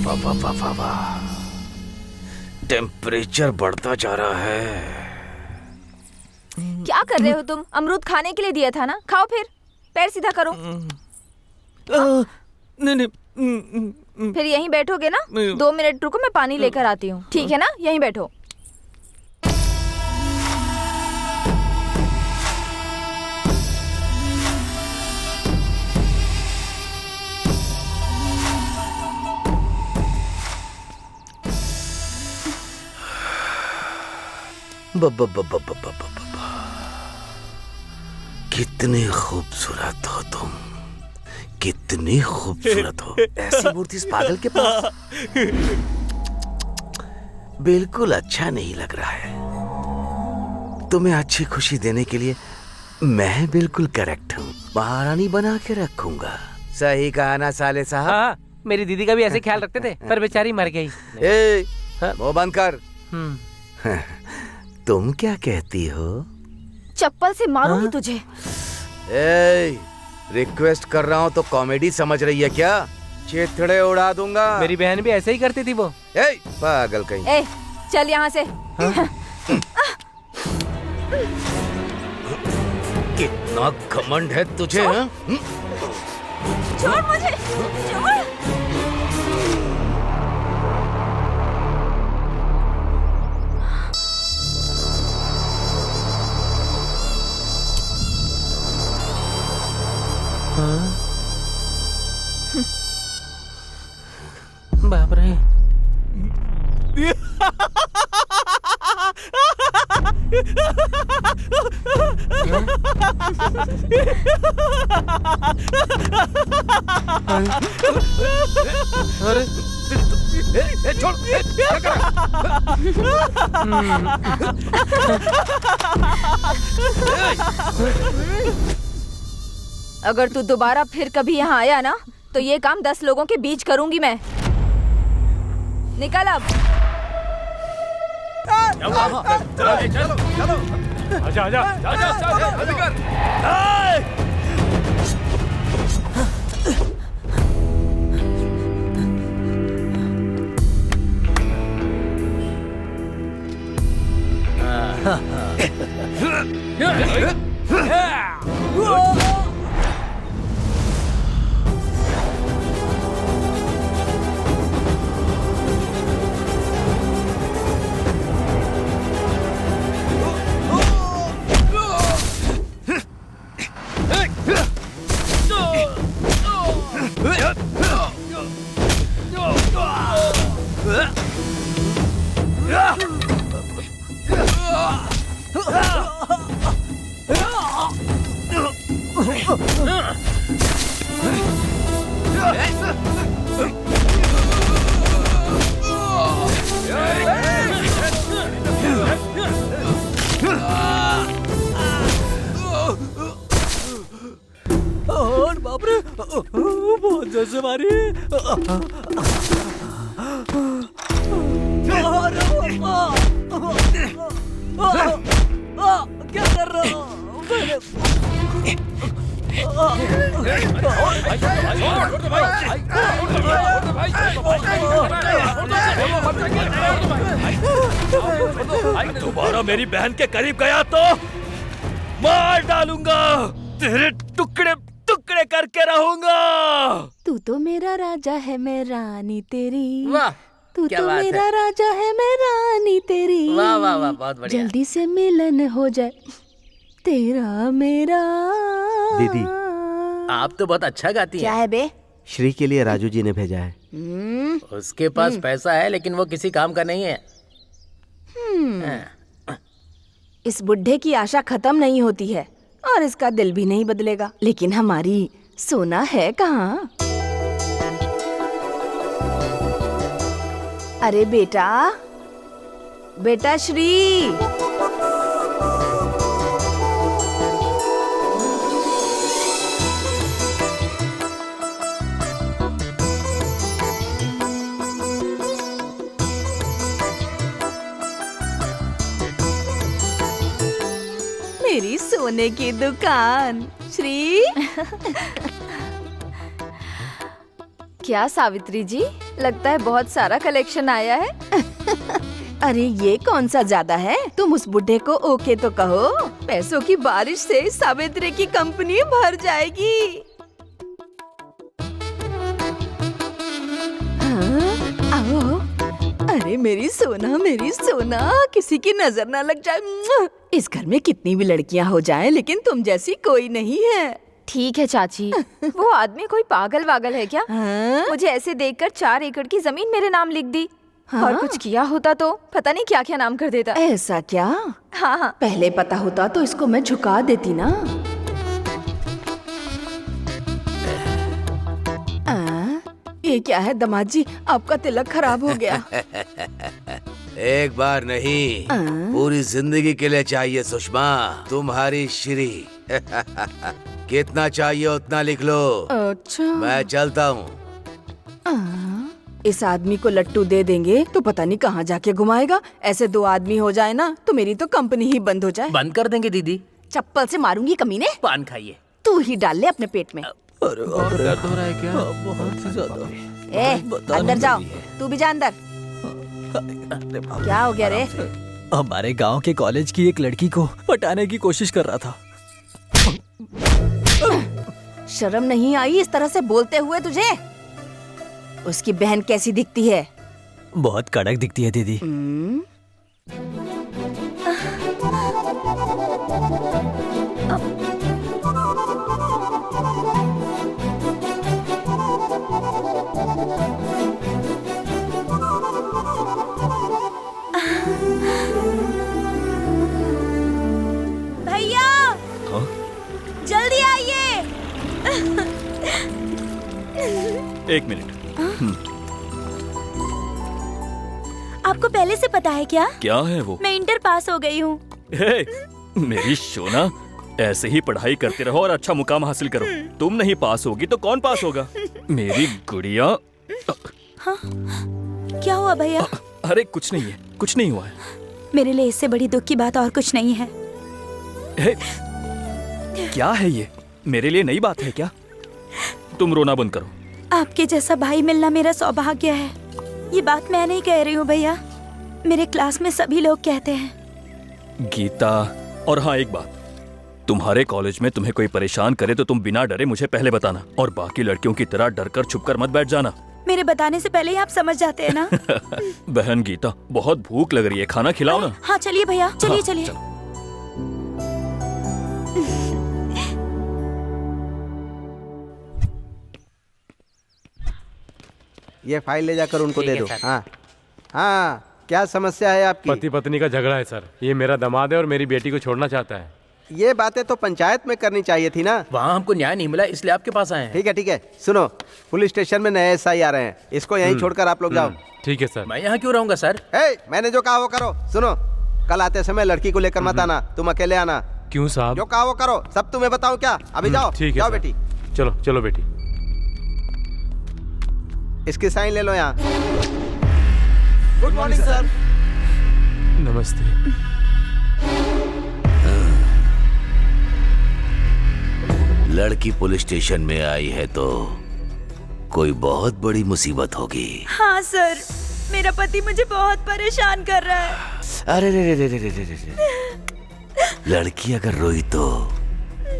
वाह वाह वाह वाह वाह, टेम्परेचर बढ़ता जा रहा है। क्या कर रहे हो तुम? अमरूद खाने के लिए दिया था ना, खाओ फिर। पैर सीधा करो। नहीं नहीं। फिर यहीं बैठोगे ना? 2 मिनट रुको, मैं पानी लेकर आती हूँ। ठीक है ना? यहीं बैठो। कितनी खूबसूरत हो तुम, कितनी खूबसूरत हो। ऐसी मूर्ति इस पागल के पास बिल्कुल अच्छा नहीं लग रहा है। तुम्हें अच्छी खुशी देने के लिए मैं बिल्कुल करेक्ट हूँ। महारानी बना के रखूंगा। सही कहा ना साले साहब? हाँ, मेरी दीदी का भी ऐसे ख्याल रखते थे, पर बेचारी मर गई। मुंह बंद कर। तुम क्या कहती हो? चप्पल से मारूंगी तुझे। रिक्वेस्ट कर रहा हूँ तो कॉमेडी समझ रही है क्या? चिथड़े उड़ा दूंगा। मेरी बहन भी ऐसे ही करती थी वो। पागल कहीं। चल यहाँ से। कितना घमंड है तुझे? छोड़ मुझे, छोड़। बाप रे। अरे छोड़, क्या कर अगर तू दोबारा फिर कभी यहाँ आया ना, तो ये काम 10 लोगों के बीच करूंगी मैं। निकल अब। चलो। आजा। बाप रे, बहुत जोर से मारी। क्या कर रहा हूँ? दोबारा मेरी बहन के करीब गया तो मार डालूंगा। तेरे टुकड़े टुकड़े करके रहूंगा। तू तो मेरा राजा है, मैं रानी तेरी। वाह, तू क्या तो बात मेरा है। राजा है, मैं रानी तेरी। वाह वाह वाह, बहुत बढ़िया। जल्दी से मिलन हो जाए तेरा मेरा। दीदी, आप तो बहुत अच्छा गाती क्या हैं। है बे? श्री के लिए राजू जी ने भेजा है। उसके पास पैसा है, लेकिन वो किसी काम का नहीं है। इस बुढ़े की आशा खत्म नहीं होती है और इसका दिल भी नहीं बदलेगा। लेकिन हमारी सोना है कहाँ? अरे बेटा, बेटा श्री। मेरी सोने की दुकान श्री। क्या सावित्री जी, लगता है बहुत सारा कलेक्शन आया है। अरे ये कौन सा ज्यादा है? तुम उस बुढ़े को ओके तो कहो, पैसों की बारिश से सावित्री की कंपनी भर जाएगी। हाँ, आओ। अरे मेरी सोना, किसी की नजर ना लग जाए। इस घर में कितनी भी लड़कियां हो जाएं, लेकिन तुम जैसी कोई नहीं है। ठीक है चाची। वो आदमी कोई पागल वागल है क्या? हाँ? मुझे ऐसे देखकर 4 एकड़ की जमीन मेरे नाम लिख दी। हाँ? और कुछ किया होता तो पता नहीं क्या क्या नाम कर देता। ऐसा क्या? हाँ हाँ। पहले पता होता तो इसको मैं झुका देती ना। ये क्या है दामाद जी, आपका तिलक खराब हो गया। एक बार नहीं, पूरी जिंदगी के लिए चाहिए सुषमा, तुम्हारी श्री। कितना चाहिए उतना लिख लो। अच्छा। मैं चलता हूँ। इस आदमी को लट्टू दे देंगे तो पता नहीं कहाँ जाके घुमाएगा। ऐसे 2 आदमी हो जाए ना तो मेरी तो कंपनी ही बंद हो जाए। बंद कर देंगे दीदी। चप्पल से मारूंगी कमीने। पान खाइए। तू ही डाल ले अपने पेट में। दर्द हो रहा है क्या? बहुत ही ज्यादा। ए, अंदर जाओ। तू भी जा अंदर। क्या हो गया रे? हमारे गांव के कॉलेज की एक लड़की को पटाने की कोशिश कर रहा था। शर्म नहीं आई इस तरह से बोलते हुए तुझे? उसकी बहन कैसी दिखती है? बहुत कड़क दिखती है दीदी। भैया जल्दी आइए। एक मिनट। आपको पहले से पता है क्या? क्या है वो? मैं इंटर पास हो गई हूँ। हे, मेरी सोना, ऐसे ही पढ़ाई करते रहो और अच्छा मुकाम हासिल करो। तुम नहीं पास होगी तो कौन पास होगा? मेरी गुड़िया। हाँ? क्या हुआ भैया? अरे कुछ नहीं है, कुछ नहीं हुआ है। मेरे लिए इससे बड़ी दुख की बात और कुछ नहीं है। हे, क्या है ये? मेरे लिए नई बात है क्या? तुम रोना बंद करो। आपके जैसा भाई मिलना मेरा सौभाग्य है। ये बात मैं नहीं कह रही हूँ भैया, मेरे क्लास में सभी लोग कहते हैं। गीता, और हाँ एक बात, तुम्हारे कॉलेज में तुम्हें कोई परेशान करे तो तुम बिना डरे मुझे पहले बताना, और बाकी लड़कियों की तरह डरकर छुपकर मत बैठ जाना। मेरे बताने से पहले ही आप समझ जाते हैं ना। बहन गीता, बहुत भूख लग रही है, खाना खिलाओ ना। हाँ चलिए भैया, चलिए हाँ, चलिए। चलो। ये फाइल ले जाकर उनको ठीक दे है दो। सर। हाँ हाँ, क्या समस्या है आपकी? पति पत्नी का झगड़ा है सर। ये मेरा दामाद है और मेरी बेटी को छोड़ना चाहता है। ये बातें तो पंचायत में करनी चाहिए थी ना। वहाँ हमको न्याय नहीं मिला इसलिए आपके पास आए हैं। ठीक है, सुनो, पुलिस स्टेशन में नए एसआई आ रहे हैं, इसको यहीं छोड़कर आप लोग जाओ। ठीक है सर। मैं यहाँ क्यों रहूँगा सर? मैंने जो कहा वो करो। सुनो, कल आते समय लड़की को लेकर मत आना, तुम अकेले आना। क्यों साहब? जो कहा वो करो, सब तुम्हें बताऊं क्या? अभी जाओ। ठीक है जाओ सर। बेटी। चलो चलो बेटी। इसकी साइन ले लो यहाँ। Good morning sir. नमस्ते। लड़की पुलिस स्टेशन में आई है तो कोई बहुत बड़ी मुसीबत होगी। हाँ सर, मेरा पति मुझे बहुत परेशान कर रहा है। अरे रे। लड़की अगर रोई तो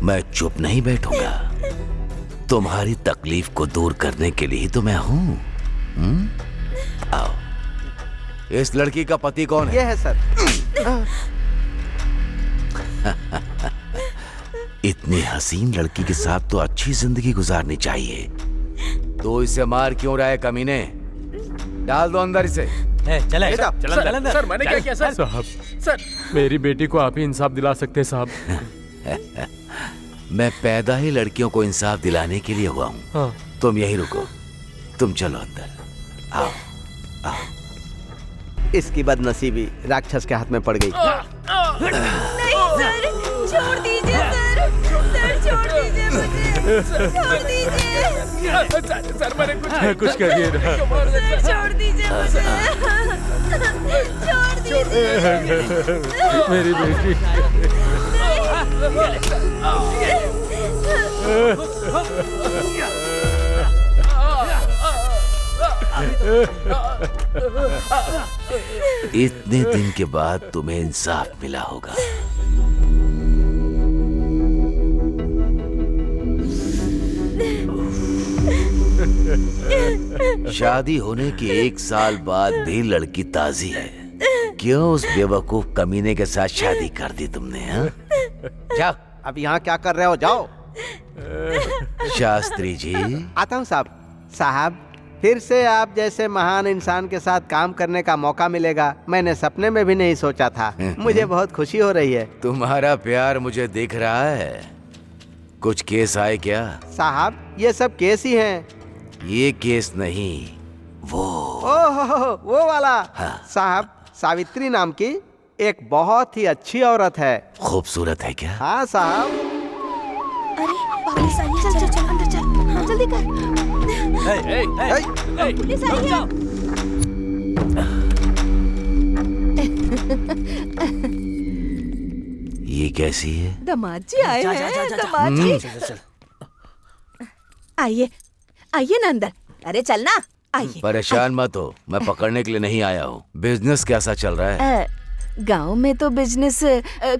मैं चुप नहीं बैठूंगा। तुम्हारी तकलीफ को दूर करने के लिए ही तो मैं हूँ। आओ। इस लड़की का पति कौन है? ये है सर। इतनी हसीन लड़की के साथ तो अच्छी जिंदगी गुजारनी चाहिए। तो इसे मार क्यों रहा है कमीने? डाल दो अंदर इसे। चले ले जाओ। सर मैंने क्या किया सर? साहब, सर मेरी बेटी को आप ही इंसाफ दिला सकते हैं साहब। मैं पैदा ही लड़कियों को इंसाफ दिलाने के लिए हुआ हूँ। हाँ। तुम यहीं रुको, तुम चलो अंदर। आओ आओ। इसकी बदनसीबी राक्षस के हाथ में पड़ गई। नहीं सर, छोड़ दीजिए सर। सर छोड़ दीजिए मुझे। छोड़ दीजिए। सर मैंने कुछ कुछ करिए ना। सर छोड़ दीजिए मुझे। छोड़ दीजिए। मेरी बेटी। इतने दिन के बाद तुम्हें इंसाफ मिला होगा। शादी होने के 1 साल बाद भी लड़की ताजी है। क्यों उस बेवकूफ कमीने के साथ शादी कर दी तुमने? हाँ? जाओ, अब यहाँ क्या कर रहे हो? जाओ। शास्त्री जी। आता हूँ साहब। साहब, फिर से आप जैसे महान इंसान के साथ काम करने का मौका मिलेगा, मैंने सपने में भी नहीं सोचा था। मुझे बहुत खुशी हो रही है। तुम्हारा प्यार मुझे दिख रहा है। कुछ केस आए क्या? साहब, ये सब केस ही हैं। ये केस नहीं, वो। ओह, वो वाला। हाँ। साहब, सावित्री नाम की एक बहुत ही अच्छी औरत है। खूबसूरत है क्या? हाँ साहब। अरे पुलिस आई है, चल चल चल अंदर चल, हाँ, जल्दी कर। पुलिस आई है। ये कैसी है? दामाद जी आए हैं, दामाद जी। आइए आइए ना अंदर। अरे चलना, आइए। परेशान मत हो, मैं पकड़ने के लिए नहीं आया हूँ। बिजनेस कैसा चल रहा है? गांव में तो बिजनेस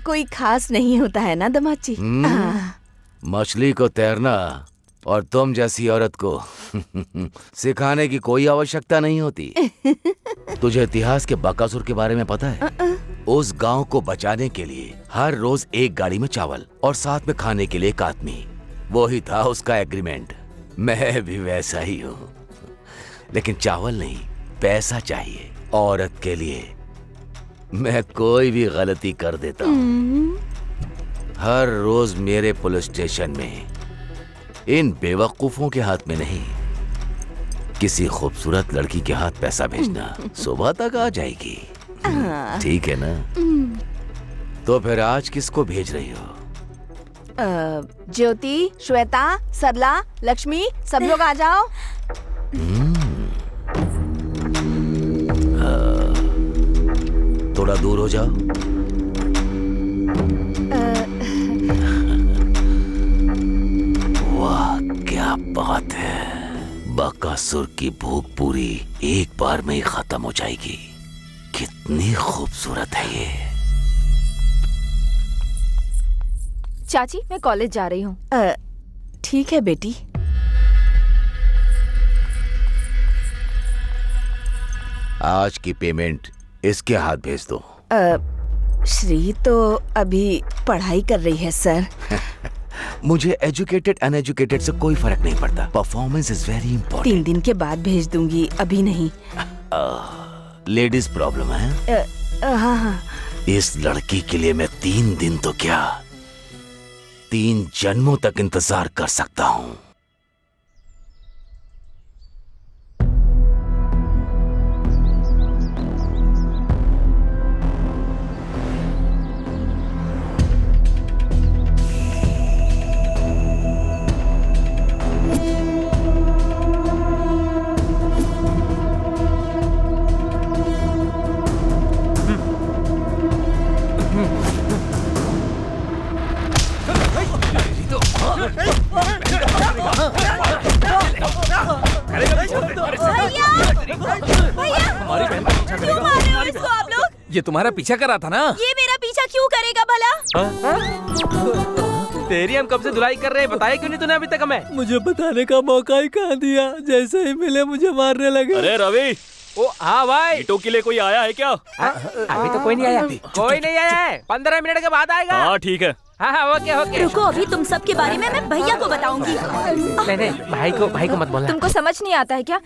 कोई खास नहीं होता है ना दामाद जी। मछली को तैरना और तुम जैसी औरत को सिखाने की कोई आवश्यकता नहीं होती। तुझे इतिहास के बकासुर के बारे में पता है? उस गांव को बचाने के लिए हर रोज एक गाड़ी में चावल और साथ में खाने के लिए एक आदमी। वो ही था उसका एग्रीमेंट। मैं भी वैसा ही हूँ, लेकिन चावल नहीं, पैसा चाहिए। औरत के लिए मैं कोई भी गलती कर देता हूँ। हर रोज मेरे पुलिस स्टेशन में इन बेवकूफों के हाथ में नहीं, किसी खूबसूरत लड़की के हाथ पैसा भेजना। सुबह तक आ जाएगी, ठीक है ना? तो फिर आज किसको भेज रही हो? ज्योति, श्वेता, सरला, लक्ष्मी, सब लोग आ जाओ। थोड़ा दूर हो जाओ। वाह, क्या बात है। बकासुर की भूख पूरी एक बार में ही खत्म हो जाएगी। कितनी खूबसूरत है ये। चाची, मैं कॉलेज जा रही हूँ। ठीक है बेटी। आज की पेमेंट इसके हाथ भेज दो। श्री तो अभी पढ़ाई कर रही है सर। मुझे एजुकेटेड अनएजुकेटेड से कोई फर्क नहीं पड़ता। Performance is very important. 3 दिन के बाद भेज दूंगी, अभी नहीं। लेडीज प्रॉब्लम है। हाँ हाँ। इस लड़की के लिए मैं 3 दिन तो क्या, 3 जन्मों तक इंतजार कर सकता हूँ। ये तुम्हारा पीछा कर रहा था ना? ये मेरा पीछा क्यों करेगा भला? तेरी हम कब से धुलाई कर रहे हैं, बताया क्यों नहीं तूने अभी तक हमें? मुझे बताने का मौका ही कहाँ दिया, जैसे ही मिले मुझे मारने लगे। अरे रवि, ओ हाँ भाई, ईटों के लिए कोई आया है क्या? अभी तो कोई नहीं आया। कोई नहीं आया है, 15 मिनट के बाद आएगा। हाँ ठीक है। हाँ ओके ओके। रुको, अभी तुम सब के बारे में मैं भैया को बताऊंगी। नहीं भाई को मत बोलना। तुमको समझ नहीं आता है क्या?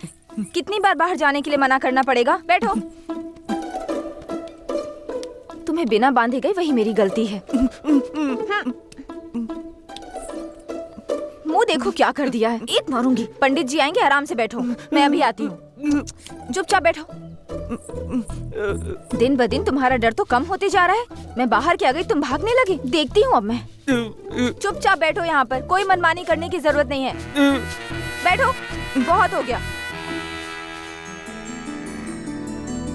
कितनी बार बाहर जाने के लिए मना करना पड़ेगा? बैठो। तुम्हें बिना बांधे गई वही मेरी गलती है। मुंह देखो क्या कर दिया है। ईद मारूंगी। पंडित जी आएंगे, आराम से बैठो। मैं अभी आती हूँ। चुपचाप बैठो। दिन ब दिन तुम्हारा डर तो कम होते जा रहा है। मैं बाहर क्या गई, तुम भागने लगे। देखती हूँ अब मैं। चुपचाप बैठो यहाँ पर, कोई मनमानी करने की जरूरत नहीं है। बैठो, बहुत हो गया।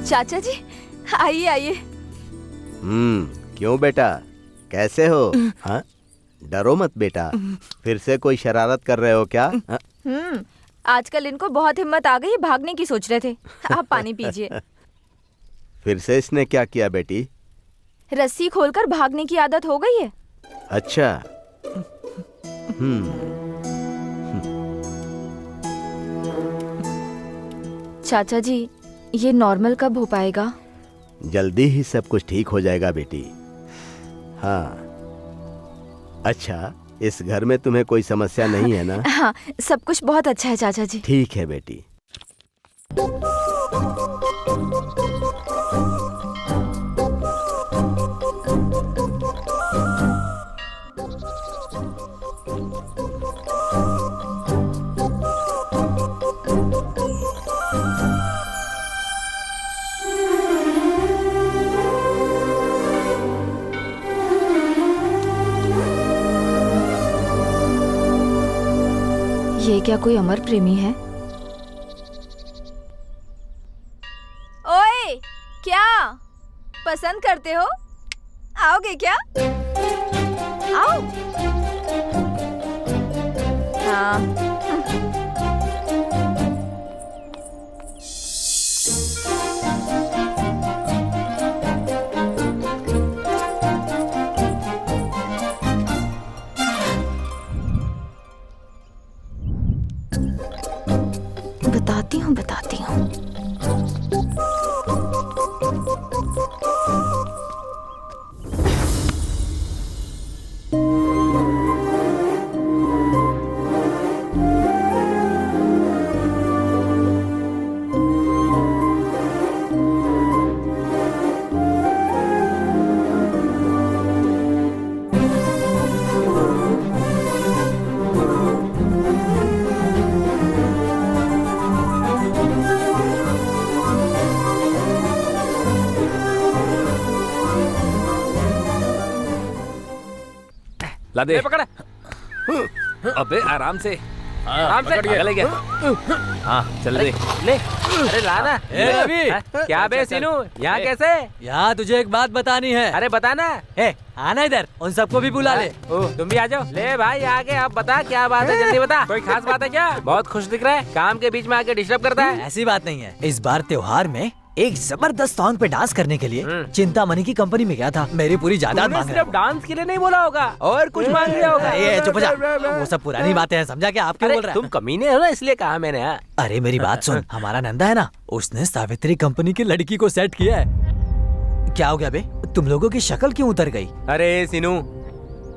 चाचा जी आइए आइए। क्यों बेटा, कैसे हो? हाँ, डरो मत बेटा। फिर से कोई शरारत कर रहे हो क्या? आजकल इनको बहुत हिम्मत आ गई, भागने की सोच रहे थे। आप पानी पीजिए। फिर से इसने क्या किया बेटी? रस्सी खोलकर भागने की आदत हो गई है। अच्छा। चाचा जी, ये नॉर्मल कब हो पाएगा? जल्दी ही सब कुछ ठीक हो जाएगा बेटी। हाँ। अच्छा, इस घर में तुम्हें कोई समस्या नहीं है ना? हाँ, सब कुछ बहुत अच्छा है चाचा जी। ठीक है बेटी। ये क्या कोई अमर प्रेमी है? ओए, क्या पसंद करते हो? आओगे क्या? आओ। हाँ। बताती हूँ। ला दे। पकड़ा। अबे आराम से, आराम से। ले गया। हाँ चल दे। ले। अरे लाना। रवि, क्या बे सीनू, यहाँ कैसे? यहाँ तुझे एक बात बतानी है। अरे बताना। आना इधर, उन सबको भी बुला ले। तुम भी आ जाओ। ले भाई आगे, अब बता क्या बात है, जल्दी बता। कोई खास बात है क्या? बहुत खुश दिख रहा है, काम के बीच में आके डिस्टर्ब करता है। ऐसी बात नहीं है। इस बार त्योहार में एक जबरदस्त सॉन्ग पे डांस करने के लिए चिंतामणि की कंपनी में गया था। मेरी पूरी जायदाद मांग रहा सिर्फ डांस के लिए नहीं बोला होगा, और कुछ मांग लिया होगा। चुप हो जा, वो सब पुरानी बातें हैं, समझा क्या? आप क्यों बोल रहे तुम कमीने हो ना, इसलिए कहा मैंने। अरे मेरी बात सुन, हमारा नंदा है ना, उसने सावित्री कंपनी की लड़की को सेट किया है। क्या हो गया बे, तुम लोगों की शक्ल क्यों उतर गई? अरे सीनू,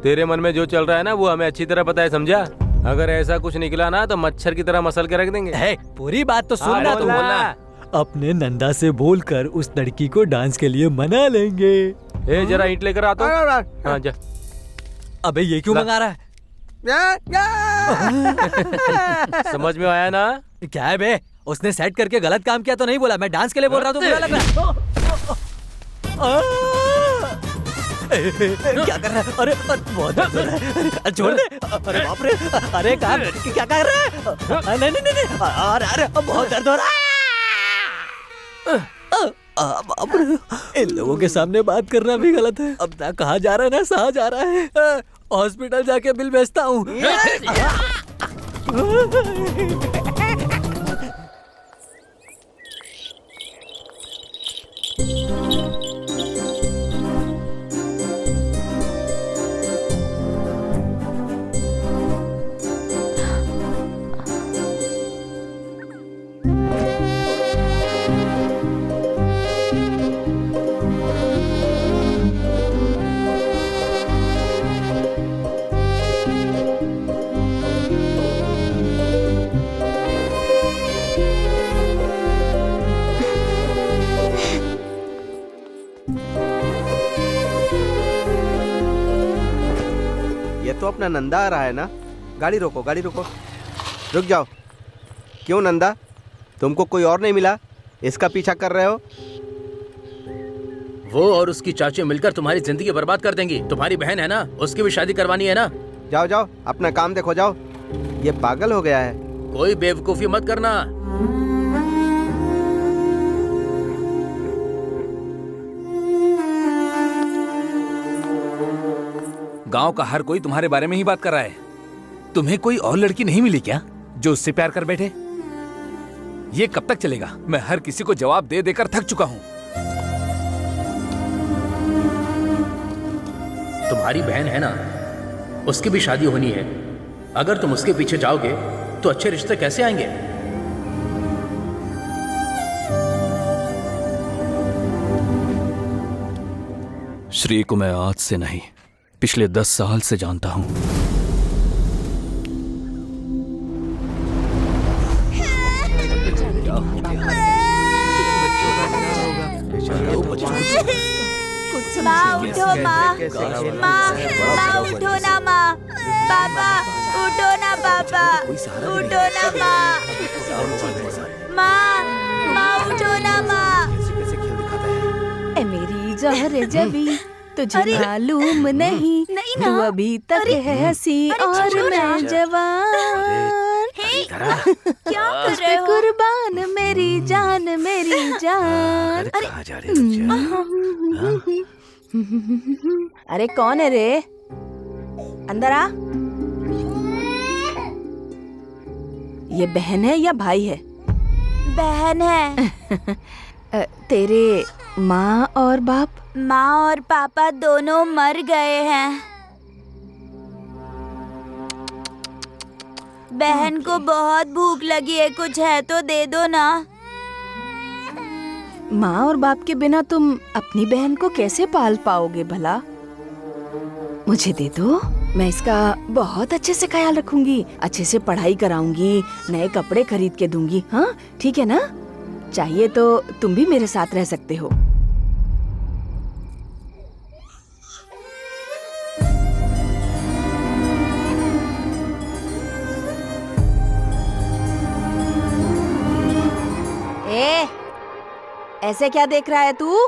तेरे मन में जो चल रहा है ना, वो हमें अच्छी तरह पता है, समझा? अगर ऐसा कुछ निकला ना तो मच्छर की तरह मसल के रख देंगे। पूरी बात तो सुनना तुम। अपने नंदा से बोलकर उस लड़की को डांस के लिए मना लेंगे। जरा ईंट लेकर आता हूँ। हाँ जा। अबे ये क्यों मंगा रहा है? समझ में आया ना? क्या है बे, उसने सेट करके गलत काम किया तो नहीं बोला, मैं डांस के लिए बोल रहा हूँ तो बुरा लग रहा है। क्या कर रहा है? अरे बहुत दर्द हो रहा है, छोड़ दे। अरे बाप रे, अरे क्या कर रहा है? नहीं नहीं नहीं, अरे बहुत दर्द हो रहा है। इन लोगों के सामने बात करना भी गलत है। अब ना कहा जा रहा है ना सहा जा रहा है। हॉस्पिटल जाके बिल भेजता हूँ। तो अपना नंदा आ रहा है ना। गाड़ी रोको, गाड़ी रोको, रुक जाओ। क्यों नंदा, तुमको कोई और नहीं मिला, इसका पीछा कर रहे हो? वो और उसकी चाची मिलकर तुम्हारी जिंदगी बर्बाद कर देंगी। तुम्हारी बहन है ना, उसकी भी शादी करवानी है ना। जाओ जाओ, अपना काम देखो, जाओ। ये पागल हो गया है। कोई बेवकूफी मत करना। गांव का हर कोई तुम्हारे बारे में ही बात कर रहा है। तुम्हें कोई और लड़की नहीं मिली क्या? जो उससे प्यार कर बैठे? ये कब तक चलेगा? मैं हर किसी को जवाब दे देकर थक चुका हूं। तुम्हारी बहन है ना, उसकी भी शादी होनी है। अगर तुम उसके पीछे जाओगे तो अच्छे रिश्ते कैसे आएंगे? श्री को मैं आज से नहीं, पिछले 10 साल से जानता हूं। माँ उठो, माँ माँ उठो ना, माँ। पापा उठो ना, पापा उठो ना, माँ। माँ उठो ना, माँ। ए मेरी जहर जबी तुझे मालूम नहीं, नहीं तू ना। अभी तक है हंसी और मैं जवान। क्या कर तुझ रहे पे हो? कुर्बान मेरी जान, मेरी जान। अरे कहाँ जा रहे हो? अरे कौन है रे? अंदर आ। ये बहन है या भाई है? बहन है। तेरे माँ और बाप? माँ और पापा दोनों मर गए हैं। बहन को बहुत भूख लगी है, कुछ है तो दे दो ना। माँ और बाप के बिना तुम अपनी बहन को कैसे पाल पाओगे भला? मुझे दे दो, मैं इसका बहुत अच्छे से ख्याल रखूंगी, अच्छे से पढ़ाई कराऊंगी, नए कपड़े खरीद के दूंगी। हाँ ठीक है ना? चाहिए तो तुम भी मेरे साथ रह सकते हो। ए, ऐसे क्या देख रहा है तू?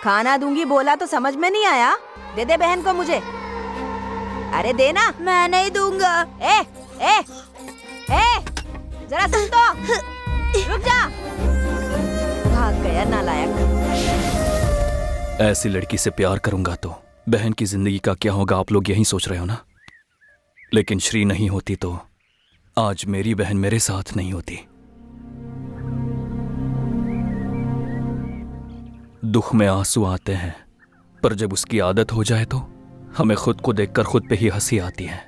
खाना दूंगी बोला तो समझ में नहीं आया? दे दे बहन को मुझे। अरे देना। मैं नहीं दूंगा। ए, ए, ए, जरा सुन तो। रुक जा। भाग गया नालायक। ऐसी लड़की से प्यार करूंगा तो बहन की जिंदगी का क्या होगा, आप लोग यही सोच रहे हो ना? लेकिन श्री नहीं होती तो आज मेरी बहन मेरे साथ नहीं होती। दुख में आंसू आते हैं, पर जब उसकी आदत हो जाए तो हमें खुद को देखकर खुद पे ही हंसी आती है।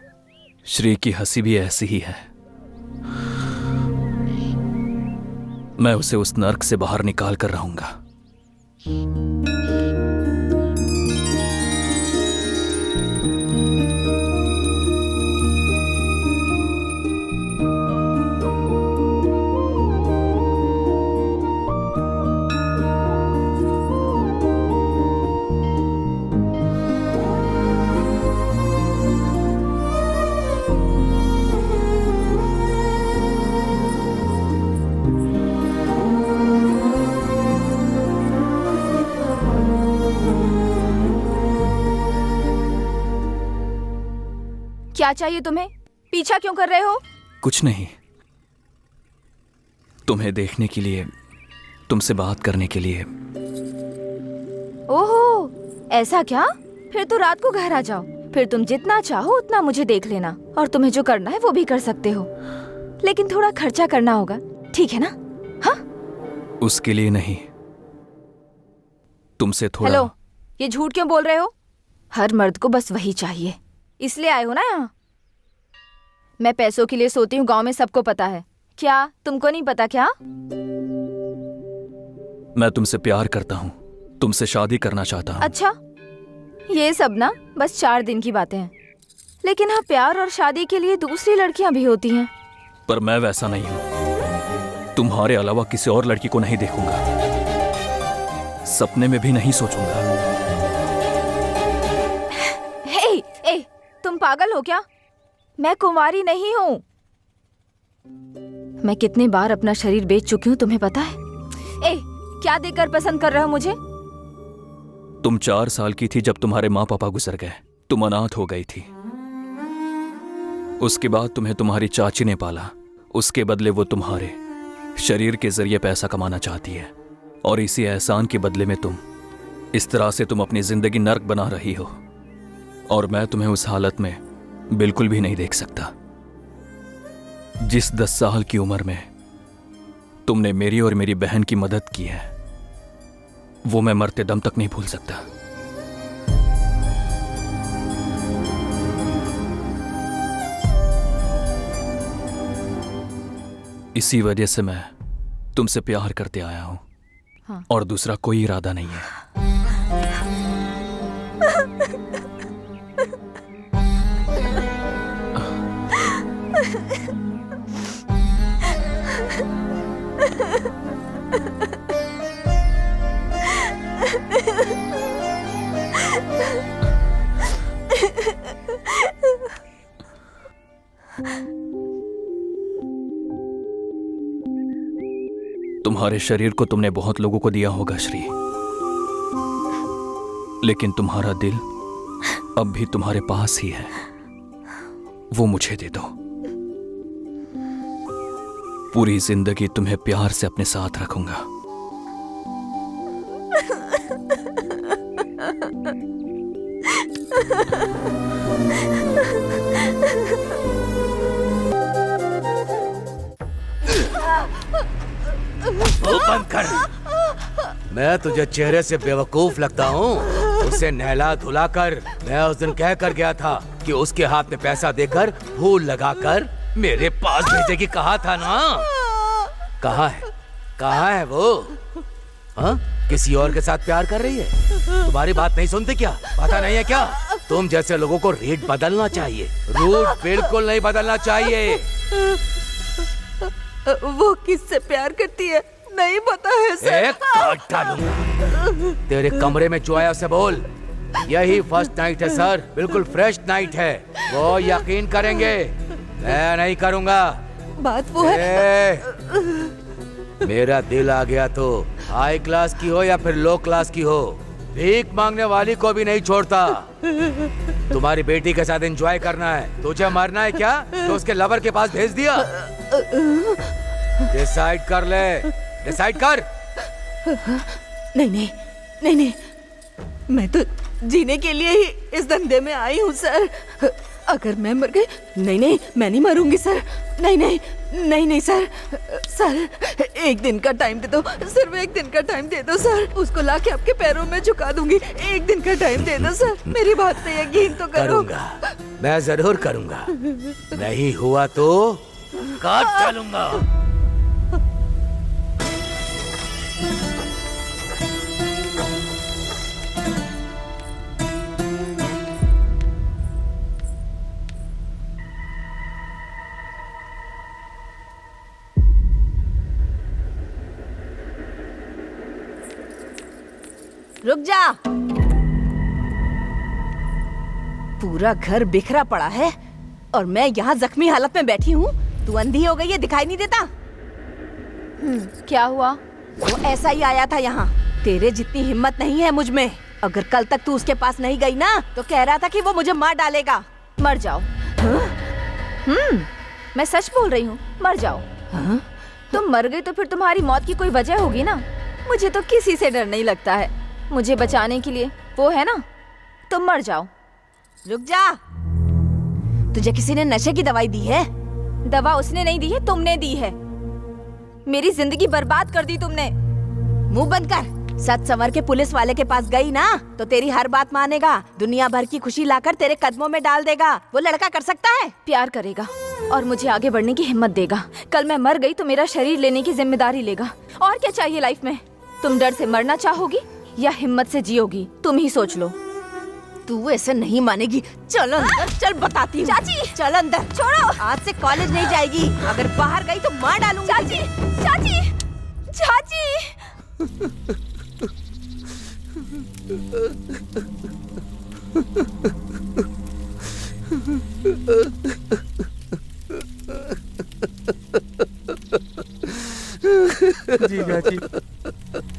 श्री की हंसी भी ऐसी ही है। मैं उसे उस नर्क से बाहर निकाल कर रहूंगा। क्या चाहिए तुम्हें? पीछा क्यों कर रहे हो? कुछ नहीं, तुम्हें देखने के लिए, तुमसे बात करने के लिए। ओहो, ऐसा क्या? फिर तो रात को घर आ जाओ, फिर तुम जितना चाहो उतना मुझे देख लेना, और तुम्हें जो करना है वो भी कर सकते हो, लेकिन थोड़ा खर्चा करना होगा, ठीक है ना? हाँ? उसके लिए नहीं, तुमसे थोड़ा। हेलो, ये झूठ क्यों बोल रहे हो? हर मर्द को बस वही चाहिए, इसलिए आए हो ना यहाँ? मैं पैसों के लिए सोती हूँ, गांव में सबको पता है। क्या तुमको नहीं पता क्या? मैं तुमसे प्यार करता हूँ, तुमसे शादी करना चाहता हूँ। अच्छा, ये सब ना बस 4 दिन की बातें हैं, लेकिन हाँ, प्यार और शादी के लिए दूसरी लड़कियां भी होती हैं। पर मैं वैसा नहीं हूँ। तुम्हारे अलावा किसी और लड़की को नहीं देखूंगा, सपने में भी नहीं सोचूंगा। ए, तुम पागल हो क्या? मैं कुंवारी नहीं हूँ। मैं कितनी बार अपना शरीर बेच चुकी हूँ, तुम्हें पता है? क्या देखकर पसंद कर रहे हो मुझे? तुम 4 साल की थी जब तुम्हारे माँ पापा गुजर गए, तुम अनाथ हो गई थी। उसके बाद तुम्हें तुम्हारी चाची ने पाला, उसके बदले वो तुम्हारे शरीर के जरिए पैसा कमाना चाहती है, और इसी एहसान के बदले में इस तरह से तुम अपनी जिंदगी नर्क बना रही हो, और मैं तुम्हें उस हालत में बिल्कुल भी नहीं देख सकता। जिस 10 साल की उम्र में तुमने मेरी और मेरी बहन की मदद की है, वो मैं मरते दम तक नहीं भूल सकता। इसी वजह से मैं तुमसे प्यार करते आया हूं। हाँ। और दूसरा कोई इरादा नहीं है। तुम्हारे शरीर को तुमने बहुत लोगों को दिया होगा श्री, लेकिन तुम्हारा दिल अब भी तुम्हारे पास ही है। वो मुझे दे दो। पूरी जिंदगी तुम्हें प्यार से अपने साथ रखूंगा। बंद कर। मैं तुझे चेहरे से बेवकूफ लगता हूँ? उसे नहला धुला कर मैं उस दिन कह कर गया था कि उसके हाथ में पैसा देकर फूल लगाकर मेरे पास भेजेगी, कहा था ना? कहाँ है? कहाँ है वो? हाँ? किसी और के साथ प्यार कर रही है? तुम्हारी बात नहीं सुनती क्या? पता नहीं है क्या? तुम जैसे लोगों को रेट बदलना चाहिए, रूट बिल्कुल नहीं बदलना चाहिए। वो किससे प्यार करती है नहीं पता है सर। एक काट डालूंगा। तेरे कमरे में जो आया उसे बोल, यही फर्स्ट नाइट है सर, बिल्कुल फ्रेश नाइट है। वो यकीन करेंगे, मैं नहीं करूंगा। बात वो है। मेरा दिल आ गया तो हाई क्लास की हो या फिर लो क्लास की हो, भीख मांगने वाली को भी नहीं छोड़ता। तुम्हारी बेटी के साथ एंजॉय करना है, तुझे मरना है क्या तो उसके लवर के पास भेज दिया? डिसाइड कर ले, डिसाइड कर। नहीं नहीं नहीं नहीं, मैं तो जीने के लिए ही इस धंधे में आई हूँ सर। अगर मैं मर गई, नहीं नहीं मैं नहीं मरूंगी सर। नहीं नहीं नहीं नहीं सर, सर एक दिन का टाइम दे दो, सिर्फ एक दिन का टाइम दे दो सर। उसको लाके आपके पैरों में झुका दूंगी। एक दिन का टाइम दे दो सर, मेरी बात पे यकीन तो करो। करूंगा, मैं जरूर करूंगा। नहीं हुआ तो काट डालूंगा। रुक जा। पूरा घर बिखरा पड़ा है और मैं यहाँ जख्मी हालत में बैठी हूँ। तू अंधी हो गई है, दिखाई नहीं देता? क्या हुआ? वो ऐसा ही आया था यहाँ। तेरे जितनी हिम्मत नहीं है मुझ में। अगर कल तक तू उसके पास नहीं गई ना तो कह रहा था कि वो मुझे मार डालेगा। मर जाओ। मैं सच बोल रही हूँ, मर जाओ। तुम मर गई तो फिर तुम्हारी मौत की कोई वजह होगी ना। मुझे तो किसी से डर नहीं लगता है। मुझे बचाने के लिए वो है ना, तुम मर जाओ। रुक जा। तुझे किसी ने नशे की दवाई दी है? दवा उसने नहीं दी है, तुमने दी है। मेरी जिंदगी बर्बाद कर दी तुमने। मुंह बंद कर। सच संवर के पुलिस वाले के पास गई ना तो तेरी हर बात मानेगा, दुनिया भर की खुशी लाकर तेरे कदमों में डाल देगा। वो लड़का कर सकता है? प्यार करेगा और मुझे आगे बढ़ने की हिम्मत देगा। कल मैं मर गई तो मेरा शरीर लेने की जिम्मेदारी लेगा। और क्या चाहिए लाइफ में? तुम डर से मरना चाहोगी या हिम्मत से जियोगी? तुम ही सोच लो। तू ऐसे नहीं मानेगी। चल अंदर, चल बताती हूँ। चाची चल अंदर। छोड़ो। आज से कॉलेज नहीं जाएगी। अगर बाहर गई तो मार डालूंगी। चाची चाची चाची। जीजा जी,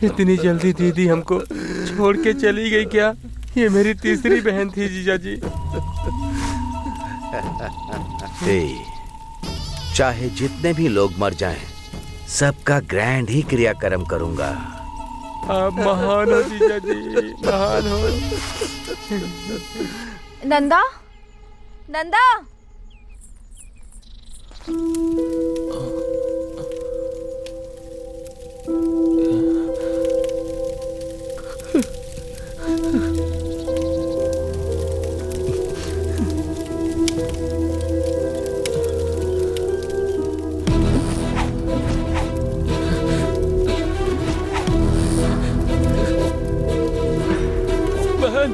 इतनी जल्दी दीदी हमको छोड़ के चली गई क्या? ये मेरी तीसरी बहन थी जीजा जी। चाहे जितने भी लोग मर जाएं, सबका ग्रैंड ही क्रियाक्रम करूंगा। आप महान हो जीजा जी, महान हो। नंदा, नंदा, बहन, बहन,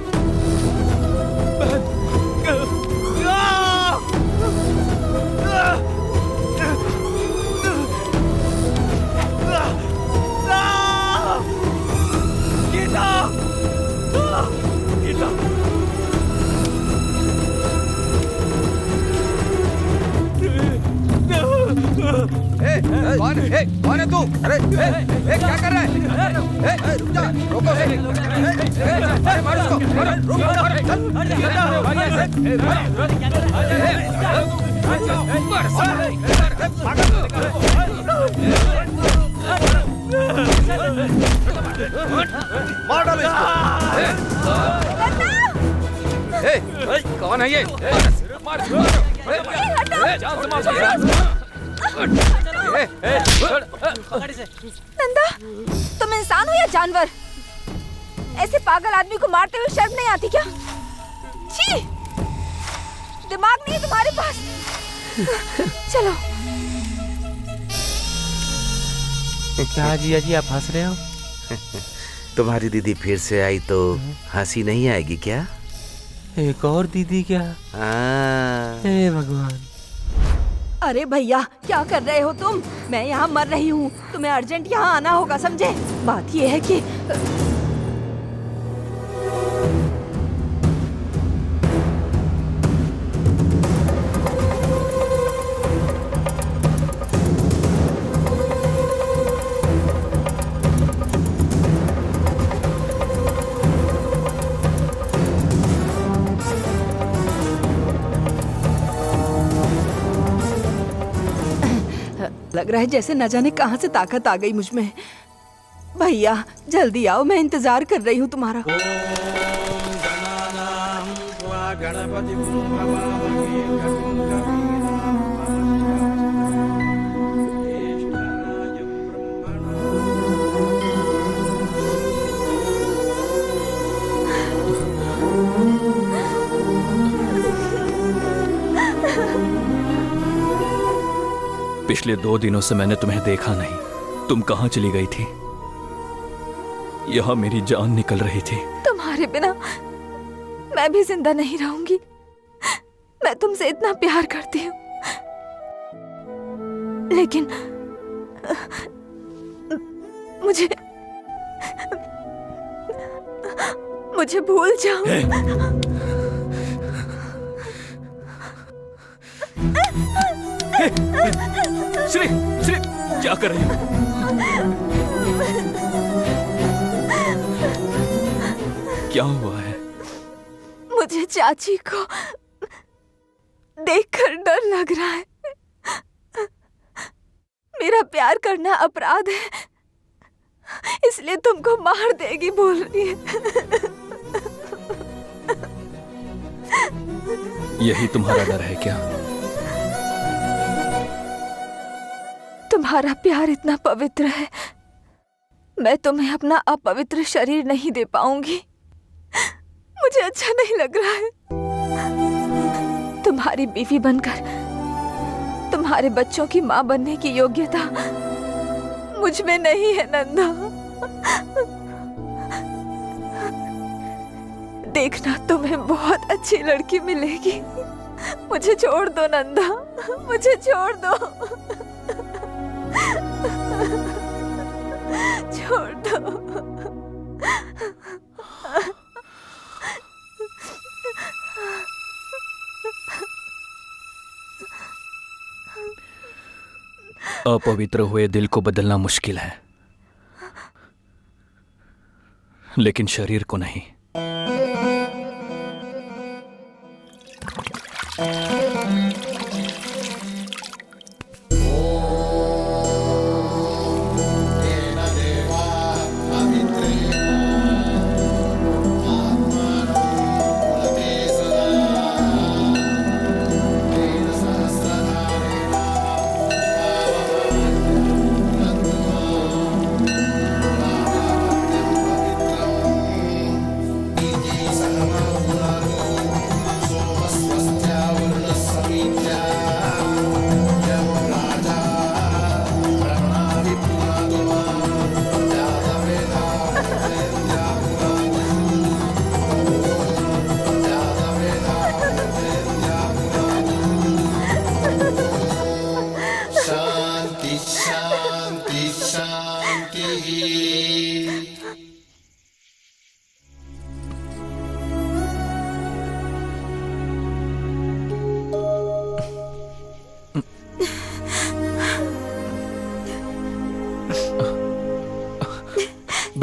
गीता, गीता, कौन है तू? अरे क्या कर रहा है? रुक जा, रोको अरे मार उसको, मार डालो इसको। कौन है ये? नंदा, तुम इंसान हो या जानवर? ऐसे पागल आदमी को मारते हुए शर्म नहीं आती क्या? छी! दिमाग नहीं है तुम्हारे पास। चलो। क्या जिया जी, आप हंस रहे हो? तुम्हारी दीदी फिर से आई तो हंसी नहीं आएगी क्या? एक और दीदी क्या? हे भगवान। अरे भैया, क्या कर रहे हो तुम? मैं यहाँ मर रही हूँ, तुम्हें अर्जेंट यहाँ आना होगा, समझे? बात ये है कि लग रहा है जैसे न जाने कहां से ताकत आ गई मुझ में। भैया जल्दी आओ, मैं इंतजार कर रही हूँ तुम्हारा। पिछले 2 दिनों से मैंने तुम्हें देखा नहीं। तुम कहाँ चली गई थी? यहाँ मेरी जान निकल रही थी। तुम्हारे बिना मैं भी जिंदा नहीं रहूंगी। मैं तुमसे इतना प्यार करती हूँ, लेकिन मुझे भूल जाओ। श्री, श्री, क्या कर रही हो? क्या हुआ है? मुझे चाची को देखकर डर लग रहा है। मेरा प्यार करना अपराध है, इसलिए तुमको मार देगी बोल रही है। यही तुम्हारा डर है क्या? तुम्हारा प्यार इतना पवित्र है, मैं तुम्हें अपना अपवित्र शरीर नहीं दे पाऊंगी। मुझे अच्छा नहीं लग रहा है। तुम्हारी बीवी बनकर तुम्हारे बच्चों की माँ बनने की योग्यता मुझ में नहीं है नंदा। देखना, तुम्हें बहुत अच्छी लड़की मिलेगी। मुझे छोड़ दो नंदा, मुझे छोड़ दो। छोड़ दो। अपवित्र हुए दिल को बदलना मुश्किल है, लेकिन शरीर को नहीं।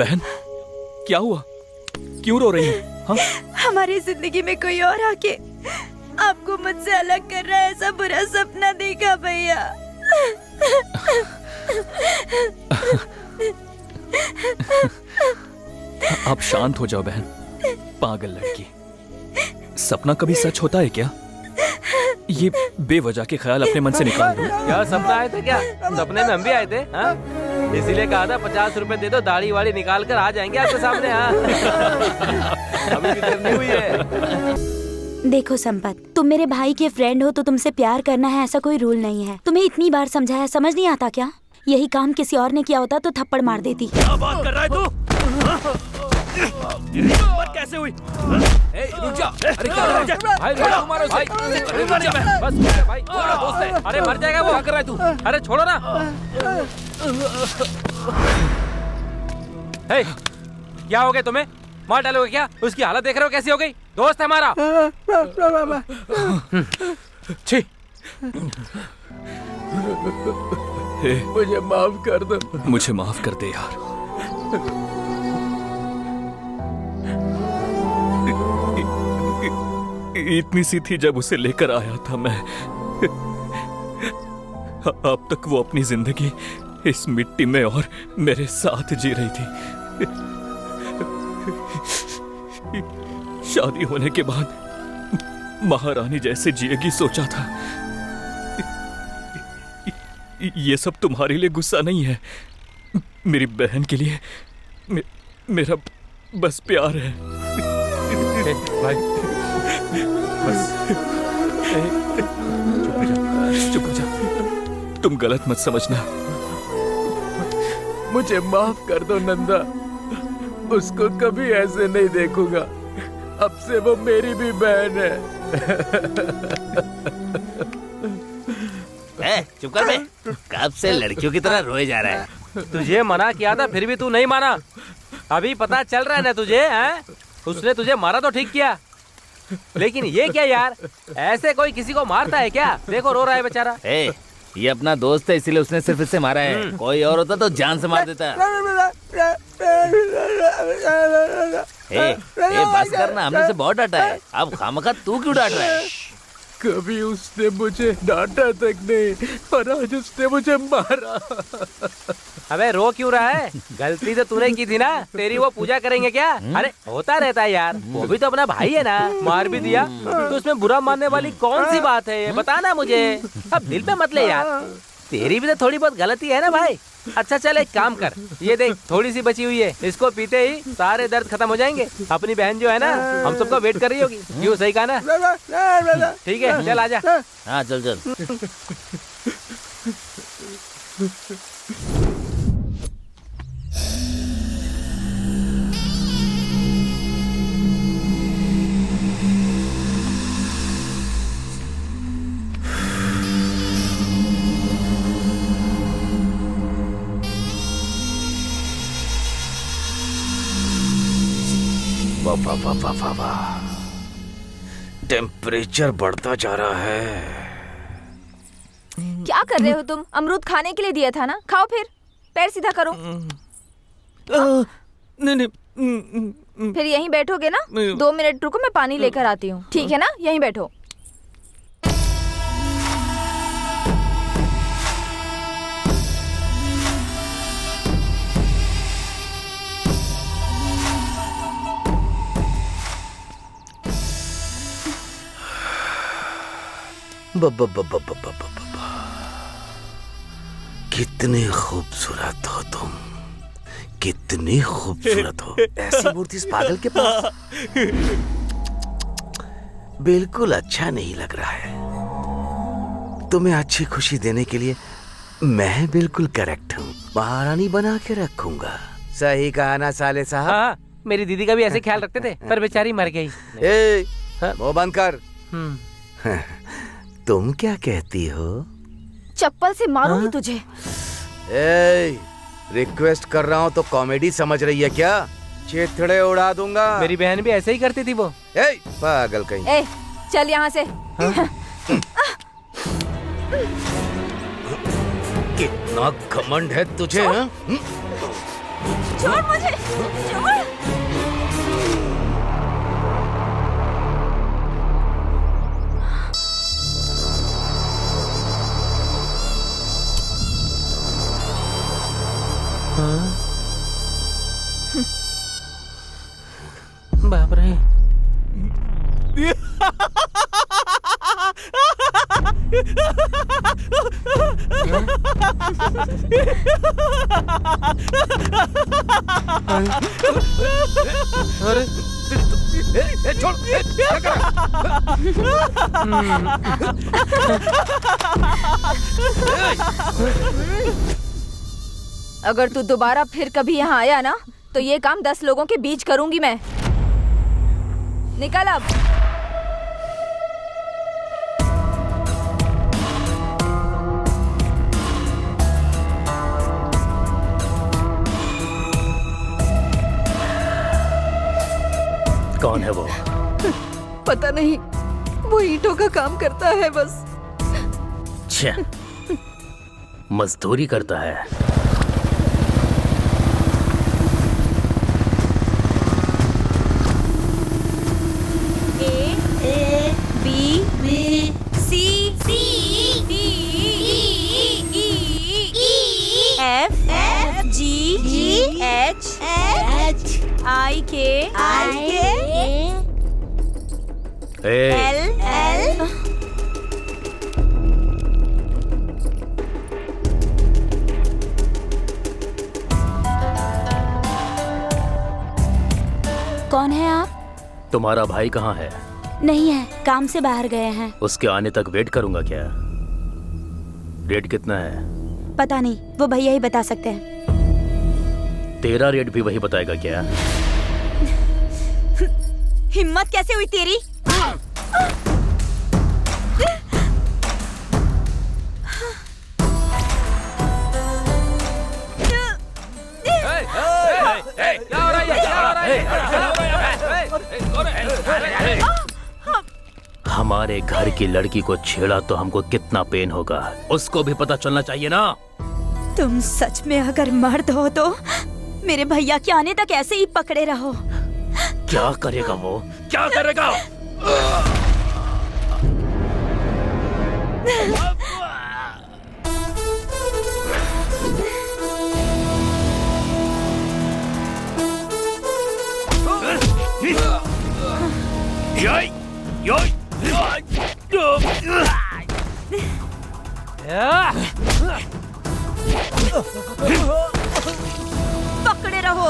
बहन, क्या हुआ? क्यों रो रही है? हाँ? हमारी जिंदगी में कोई और आके आपको मुझसे अलग कर रहा है, ऐसा बुरा सपना देखा भैया। आप शांत हो जाओ बहन। पागल लड़की, सपना कभी सच होता है क्या? ये बेवजह के ख्याल अपने मन से निकाल दो। क्या सपना आए थे क्या? सपने में हम भी आए थे। हाँ, इसीलिए कहा था 50 रुपए दे दो, दाढ़ी वाड़ी निकाल कर आ जाएंगे आपके सामने। हाँ, अभी भी देर नहीं हुई है। देखो संपत, तुम मेरे भाई के फ्रेंड हो तो तुमसे प्यार करना है ऐसा कोई रूल नहीं है। तुम्हें इतनी बार समझाया, समझ नहीं आता क्या? यही काम किसी और ने किया होता तो थप्पड़ मार देती। क्या बात कर रहा है तू? हिम्मत कैसे हुई? रुक जा। अरे क्या कर रहा है? भाई छोड़ो, मारो भाई। बस भाई, छोड़ो दोस्त है। अरे मर जाएगा वो। क्या कर रहा है तू? अरे छोड़ो ना। हे, क्या हो गया तुम्हें? मार डालोगे क्या? उसकी हालत देख रहे हो कैसी हो गई? दोस्त है हमारा। छी। मुझे माफ कर दो। मुझे माफ कर दे यार। इतनी सी थी जब उसे लेकर आया था मैं। अब तक वो अपनी जिंदगी इस मिट्टी में और मेरे साथ जी रही थी। शादी होने के बाद महारानी जैसे जिएगी सोचा था। ये सब तुम्हारे लिए गुस्सा नहीं है, मेरी बहन के लिए मेरा बस प्यार है। भाई बस चुप हो जा। तुम गलत मत समझना। मुझे माफ कर दो नंदा, उसको कभी ऐसे नहीं देखूंगा। अब से वो मेरी भी बहन है। चुप कर बे। कब से लड़कियों की तरह रोए जा रहा है? तुझे मना किया था फिर भी तू नहीं माना। अभी पता चल रहा है ना तुझे? हैं? उसने तुझे मारा तो ठीक किया, लेकिन ये क्या यार? ऐसे कोई किसी को मारता है क्या? देखो रो रहा है बेचारा। ये अपना दोस्त है इसीलिए उसने सिर्फ इससे मारा है। कोई और होता तो जान से मार देता। बस करना, हमने से बहुत डांटा है। अब खामखा तू क्यों डांट रहा है? कभी उसने मुझे डांटा तक नहीं, पर आज उसने मुझे मारा। अबे रो क्यों रहा है? गलती तो तूने की थी ना। तेरी वो पूजा करेंगे क्या? अरे होता रहता है यार, वो भी तो अपना भाई है ना। मार भी दिया तो उसमें बुरा मानने वाली कौन सी बात है? बता ना मुझे। अब दिल पे मत ले यार, तेरी भी तो थोड़ी बहुत गलती है ना भाई। अच्छा चल एक काम कर, ये देख थोड़ी सी बची हुई है, इसको पीते ही सारे दर्द खत्म हो जाएंगे। अपनी बहन जो है ना हम सबको वेट कर रही होगी। क्यों, सही कहा ना? ठीक है चल आजा। हाँ चल चल। टेम्परेचर बढ़ता जा रहा है। क्या कर रहे हो तुम? अमरूद खाने के लिए दिया था ना, खाओ फिर। पैर सीधा करो। नहीं। फिर यहीं बैठोगे ना? 2 मिनट रुको, मैं पानी लेकर आती हूँ। ठीक है ना? यहीं बैठो। कितने खूबसूरत हो तुम, कितनी खूबसूरत हो। ऐसी मूर्ति इस पागल के पास बिल्कुल अच्छा नहीं लग रहा है। तुम्हें अच्छी खुशी देने के लिए मैं बिल्कुल करेक्ट हूँ। महारानी बना के रखूंगा। सही कहा ना साले साहब? हाँ, मेरी दीदी का भी ऐसे ख्याल रखते थे, पर बेचारी मर गई। मुंह बंद कर। तुम क्या कहती हो? चप्पल से मारूंगी तुझे। रिक्वेस्ट कर रहा हूँ तो कॉमेडी समझ रही है क्या? चेथड़े उड़ा दूंगा। मेरी बहन भी ऐसे ही करती थी वो। पागल कहीं। चल यहाँ से। कितना घमंड है तुझे? छोड़ मुझे, छोड़। बाप रे। अरे छोड़, क्या कर अगर तू दोबारा फिर कभी यहाँ आया ना तो ये काम 10 लोगों के बीच करूंगी मैं। निकल अब। कौन है वो? पता नहीं, वो ईंटों का काम करता है बस। छे, मजदूरी करता है। कौन है आप? तुम्हारा भाई कहाँ है? नहीं है, काम से बाहर गए हैं। उसके आने तक वेट करूंगा क्या? रेट कितना है? पता नहीं, वो भैया ही बता सकते हैं। तेरा रेट भी वही बताएगा क्या? हिम्मत कैसे हुई तेरी? हमारे घर की लड़की को छेड़ा तो हमको कितना पेन होगा, उसको भी पता चलना चाहिए ना। तुम सच में अगर मर्द हो तो मेरे भैया के आने तक ऐसे ही पकड़े रहो। क्या करेगा वो? क्या करेगा? पकड़े रहो।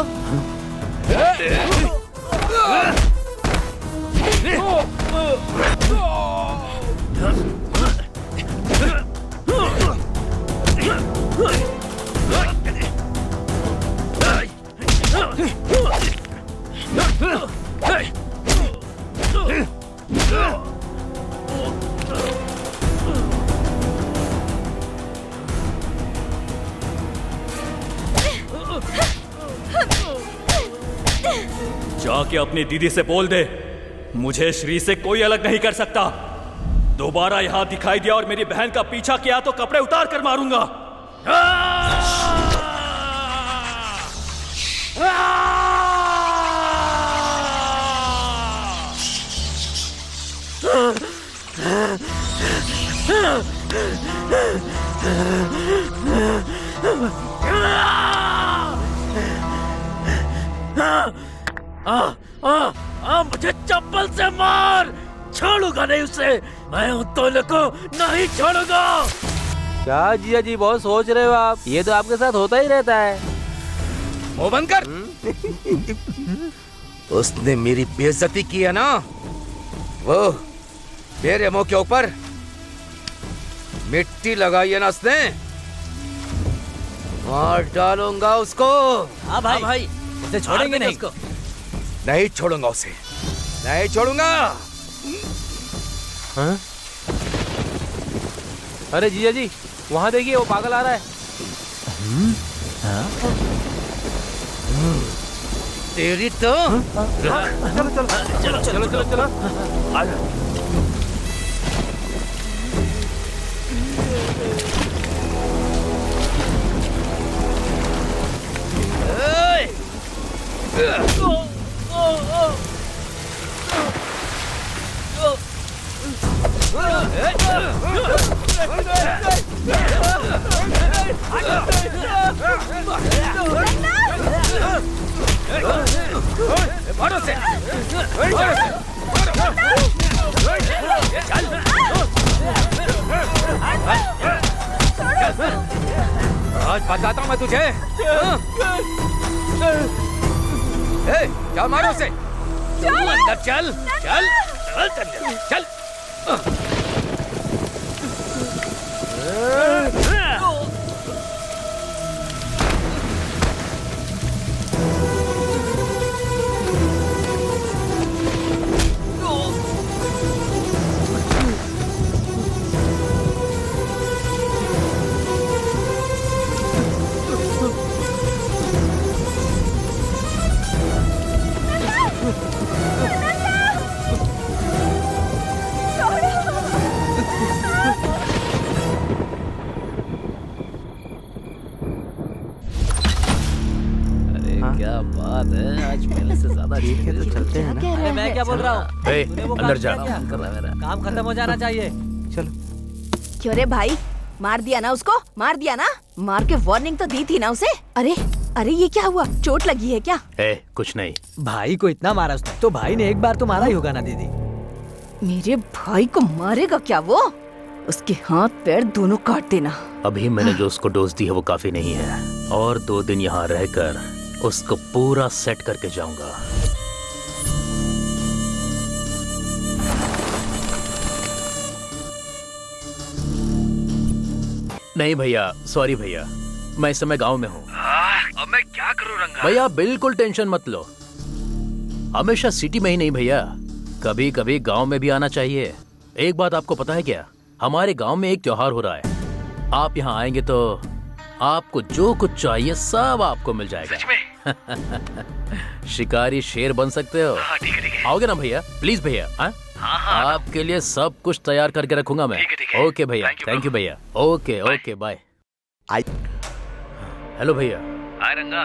जाके अपनी दीदी से बोल दे, मुझे श्री से कोई अलग नहीं कर सकता। दोबारा यहां दिखाई दिया और मेरी बहन का पीछा किया तो कपड़े उतार कर मारूंगा। मुझे चप्पल से मार, छोड़ूंगा नहीं उसे। मैं उन दोनों को नहीं छोड़ूंगा। क्या जिया जी बहुत सोच रहे हो आप? ये तो आपके साथ होता ही रहता है। मुंह बंद कर। उसने मेरी बेइज्जती की है ना, वो मेरे मुंह के ऊपर मिट्टी लगाई है ना उसने, मार डालूंगा उसको। हाँ भाई, उसे छोड़ेंगे नहीं। नहीं छोड़ूंगा उसे, नहीं छोड़ूंगा। हाँ? अरे जिया जी, वहाँ देखिए वो पागल आ रहा है। तेरी तो चलो। मारो से आज बताता हूँ मैं तुझे। चल मारो से, अंदर चल चल चल चल। क्या बात है, आज पहले से ज्यादा ठीक है। तो चलते हैं ना। अरे मैं क्या बोल रहा हूँ, अंदर जा। काम खत्म हो जाना चाहिए। चलो। क्यों रे भाई, मार दिया ना उसको? मार दिया ना? मार के वार्निंग तो दी थी ना उसे। अरे अरे ये क्या हुआ, चोट लगी है क्या? कुछ नहीं। भाई को इतना मारा उसने, तो भाई ने एक बार तो मारा ही होगा ना दीदी। मेरे भाई को मारेगा क्या वो? उसके हाथ पैर दोनों काट देना। अभी मैंने जो उसको डोज दी है वो काफी नहीं है, और 2 दिन यहाँ रहकर उसको पूरा सेट करके जाऊंगा। नहीं भैया, सॉरी भैया, मैं इस समय गांव में हूँ। अब मैं क्या करूँ रंगा? भैया बिल्कुल टेंशन मत लो, हमेशा सिटी में ही नहीं भैया, कभी कभी गांव में भी आना चाहिए। एक बात आपको पता है क्या, हमारे गांव में एक त्योहार हो रहा है। आप यहाँ आएंगे तो आपको जो कुछ चाहिए सब आपको मिल जाएगा। सच में? शिकारी शेर बन सकते हो। ठीक है। आओगे ना भैया? प्लीज भैया। हाँ। आपके लिए सब कुछ तैयार करके रखूंगा मैं। ठीक है। ओके भैया, थैंक यू भैया। Okay bye. हेलो भैया। हाय रंगा।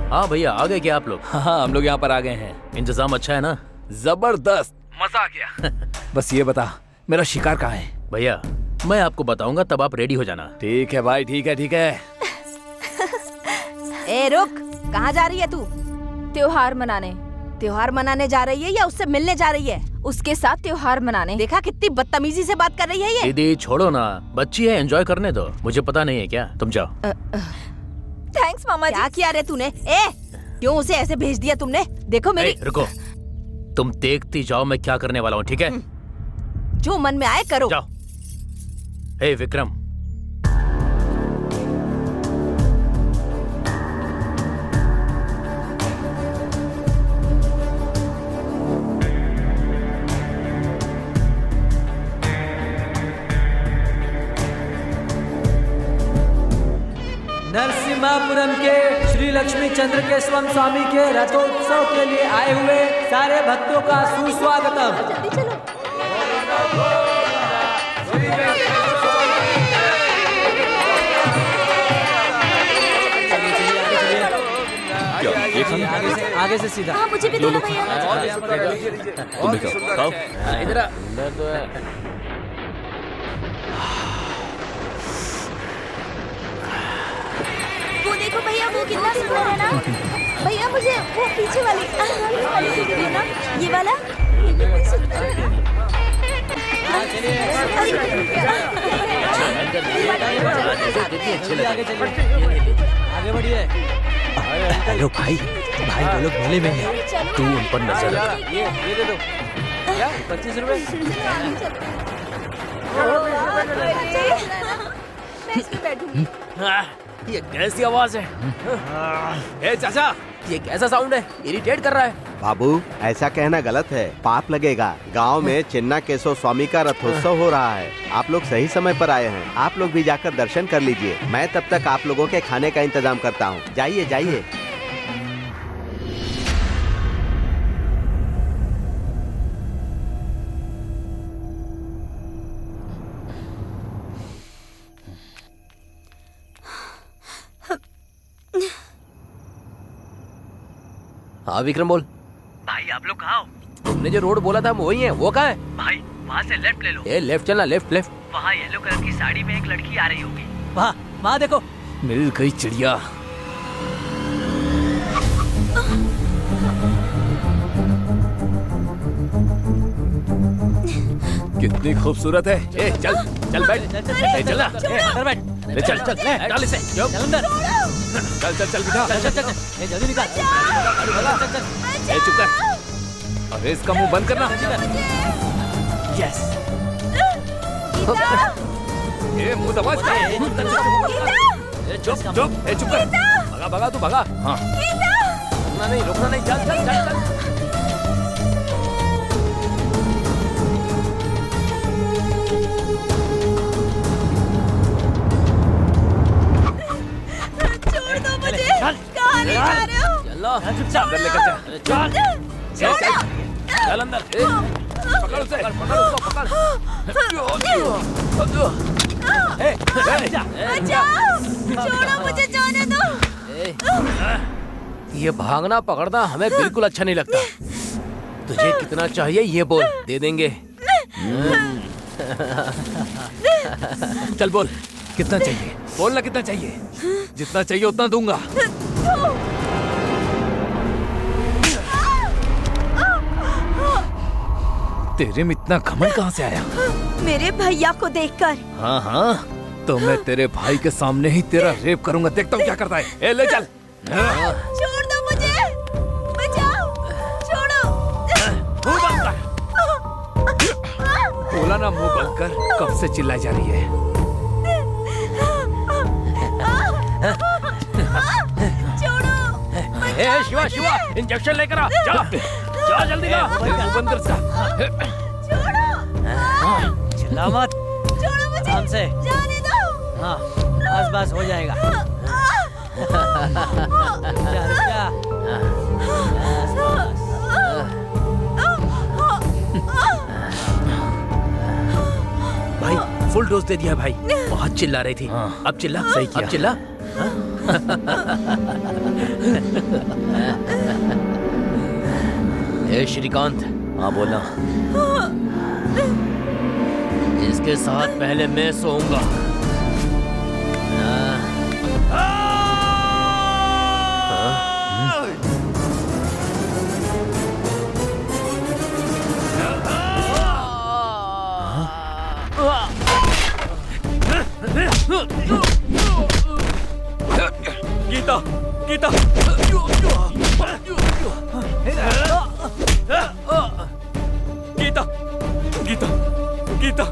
हाँ भैया, आ गए क्या आप लोग? हाँ, हम लोग यहाँ पर आ गए हैं। इंतजाम अच्छा है ना? जबरदस्त। मजा आ गया। बस ये बता, मेरा शिकार कहाँ है? भैया मैं आपको बताऊंगा, तब आप रेडी हो जाना। ठीक है भाई, ठीक है। ए रुक, कहाँ जा रही है तू? त्योहार मनाने। त्योहार मनाने जा रही है या उससे मिलने जा रही है? उसके साथ त्योहार मनाने। देखा कितनी बदतमीजी से बात कर रही है ये। दीदी छोड़ो ना, बच्ची है, एंजॉय करने दो। मुझे पता नहीं है क्या, तुम जाओ। थैंक्स मामा जी। क्या किया रे तूने? क्यों उसे ऐसे भेज दिया तुमने? देखो मेरी। रुको, तुम देखती जाओ मैं क्या करने वाला हूँ, ठीक है? जो मन में आए करो। जाओ। विक्रम, नरसिम्हापुरम के श्री लक्ष्मी चंद्र केशवम स्वामी के रथोत्सव के लिए आए हुए सारे भक्तों का सुस्वागतम। जल्दी चलो। आगे से सीधा। हाँ, मुझे भी दो ना भैया। तुम भी खाओ। इधर आ। वो देखो भैया, वो कितना सुंदर है ना। भैया मुझे वो पीछे वाली दीजिए ना, ये वाला। ये कितनी सुंदर है। आगे बढ़िए। हेलो भाई वो लोग मेले में हैं। तू उन पर नजर रख। ये दे दो। क्या? 25 रुपए? मैं इसमें बैठूंगी। ये कैसी आवाज है? चाचा, ये कैसा साउंड है? इरिटेट कर रहा है। बाबू ऐसा कहना गलत है, पाप लगेगा। गांव में चिन्ना केशव स्वामी का रथोत्सव हो रहा है। आप लोग सही समय पर आए हैं, आप लोग भी जाकर दर्शन कर लीजिए। मैं तब तक आप लोगों के खाने का इंतजाम करता हूँ। जाइए जाइए। हाँ विक्रम बोल। भाई आप लोग कहाँ हो? तुमने जो रोड बोला था हम वही है, वो कहाँ है? भाई वहाँ से लेफ्ट ले लो। ए लेफ्ट चलना, लेफ्ट लेफ्ट। वहाँ येलो कलर की साड़ी में एक लड़की आ रही होगी। वहाँ देखो। मिल गई चिड़िया। कितनी खूबसूरत है। ए चल चल बैठ। ए चल ना। अंदर बैठ। ले चल चल डाल इसे। चल अंदर। चल चल चल बिठा। चल चल चल। ए जल्दी निकाल। चल चल। ए चुप कर। अरे इसका मुंह बंद करना। यस। ए मुंह दबा इसका। ए चुप चुप। ए चुप कर। भगा भगा तू भगा। हाँ। रुकना नहीं, चल चल चल चल। छोड़ दो मुझे। कहाँ ले जा रहे हो? चलो अंदर लेकर जा। चल चल चल अंदर। पकड़ उसे। पकड़ उसको पकड़। बचाओ! छोड़ो मुझे, जाने दो। ये भागना पकड़ना हमें बिल्कुल अच्छा नहीं लगता। तुझे कितना चाहिए ये बोल, दे देंगे। चल बोल कितना चाहिए, बोलना कितना चाहिए। जितना चाहिए उतना दूंगा। तेरे में इतना घमंड कहाँ से आया? मेरे भैया को देखकर। हाँ हाँ, तो मैं तेरे भाई के सामने ही तेरा रेप करूंगा। देखता हूँ क्या करता है। ए ले चल। छोड़ दो मुझे, बचाओ, छोड़ो। मुंह बंद कर। बोला ना मुंह बंद कर। कब से चिल्लाई जा रही है? छोड़ो। ए शिवा शिवा, इंजेक्शन लेकर आ। जा जा जल्दी जा। मुंह बंद कर सा। चिल्ला मत। छोड़ो मुझे, आराम से। जाने दो। हाँ बस बस हो जाएगा। रुक जा। भाई फुल डोज दे दिया भाई। बहुत चिल्ला रही थी। अब चिल्ला। सही किया। अब चिल्ला। ए श्रीकांत। हाँ बोलना। इसके साथ पहले मैं सोऊंगा। गीता गीता गीता गीता गीता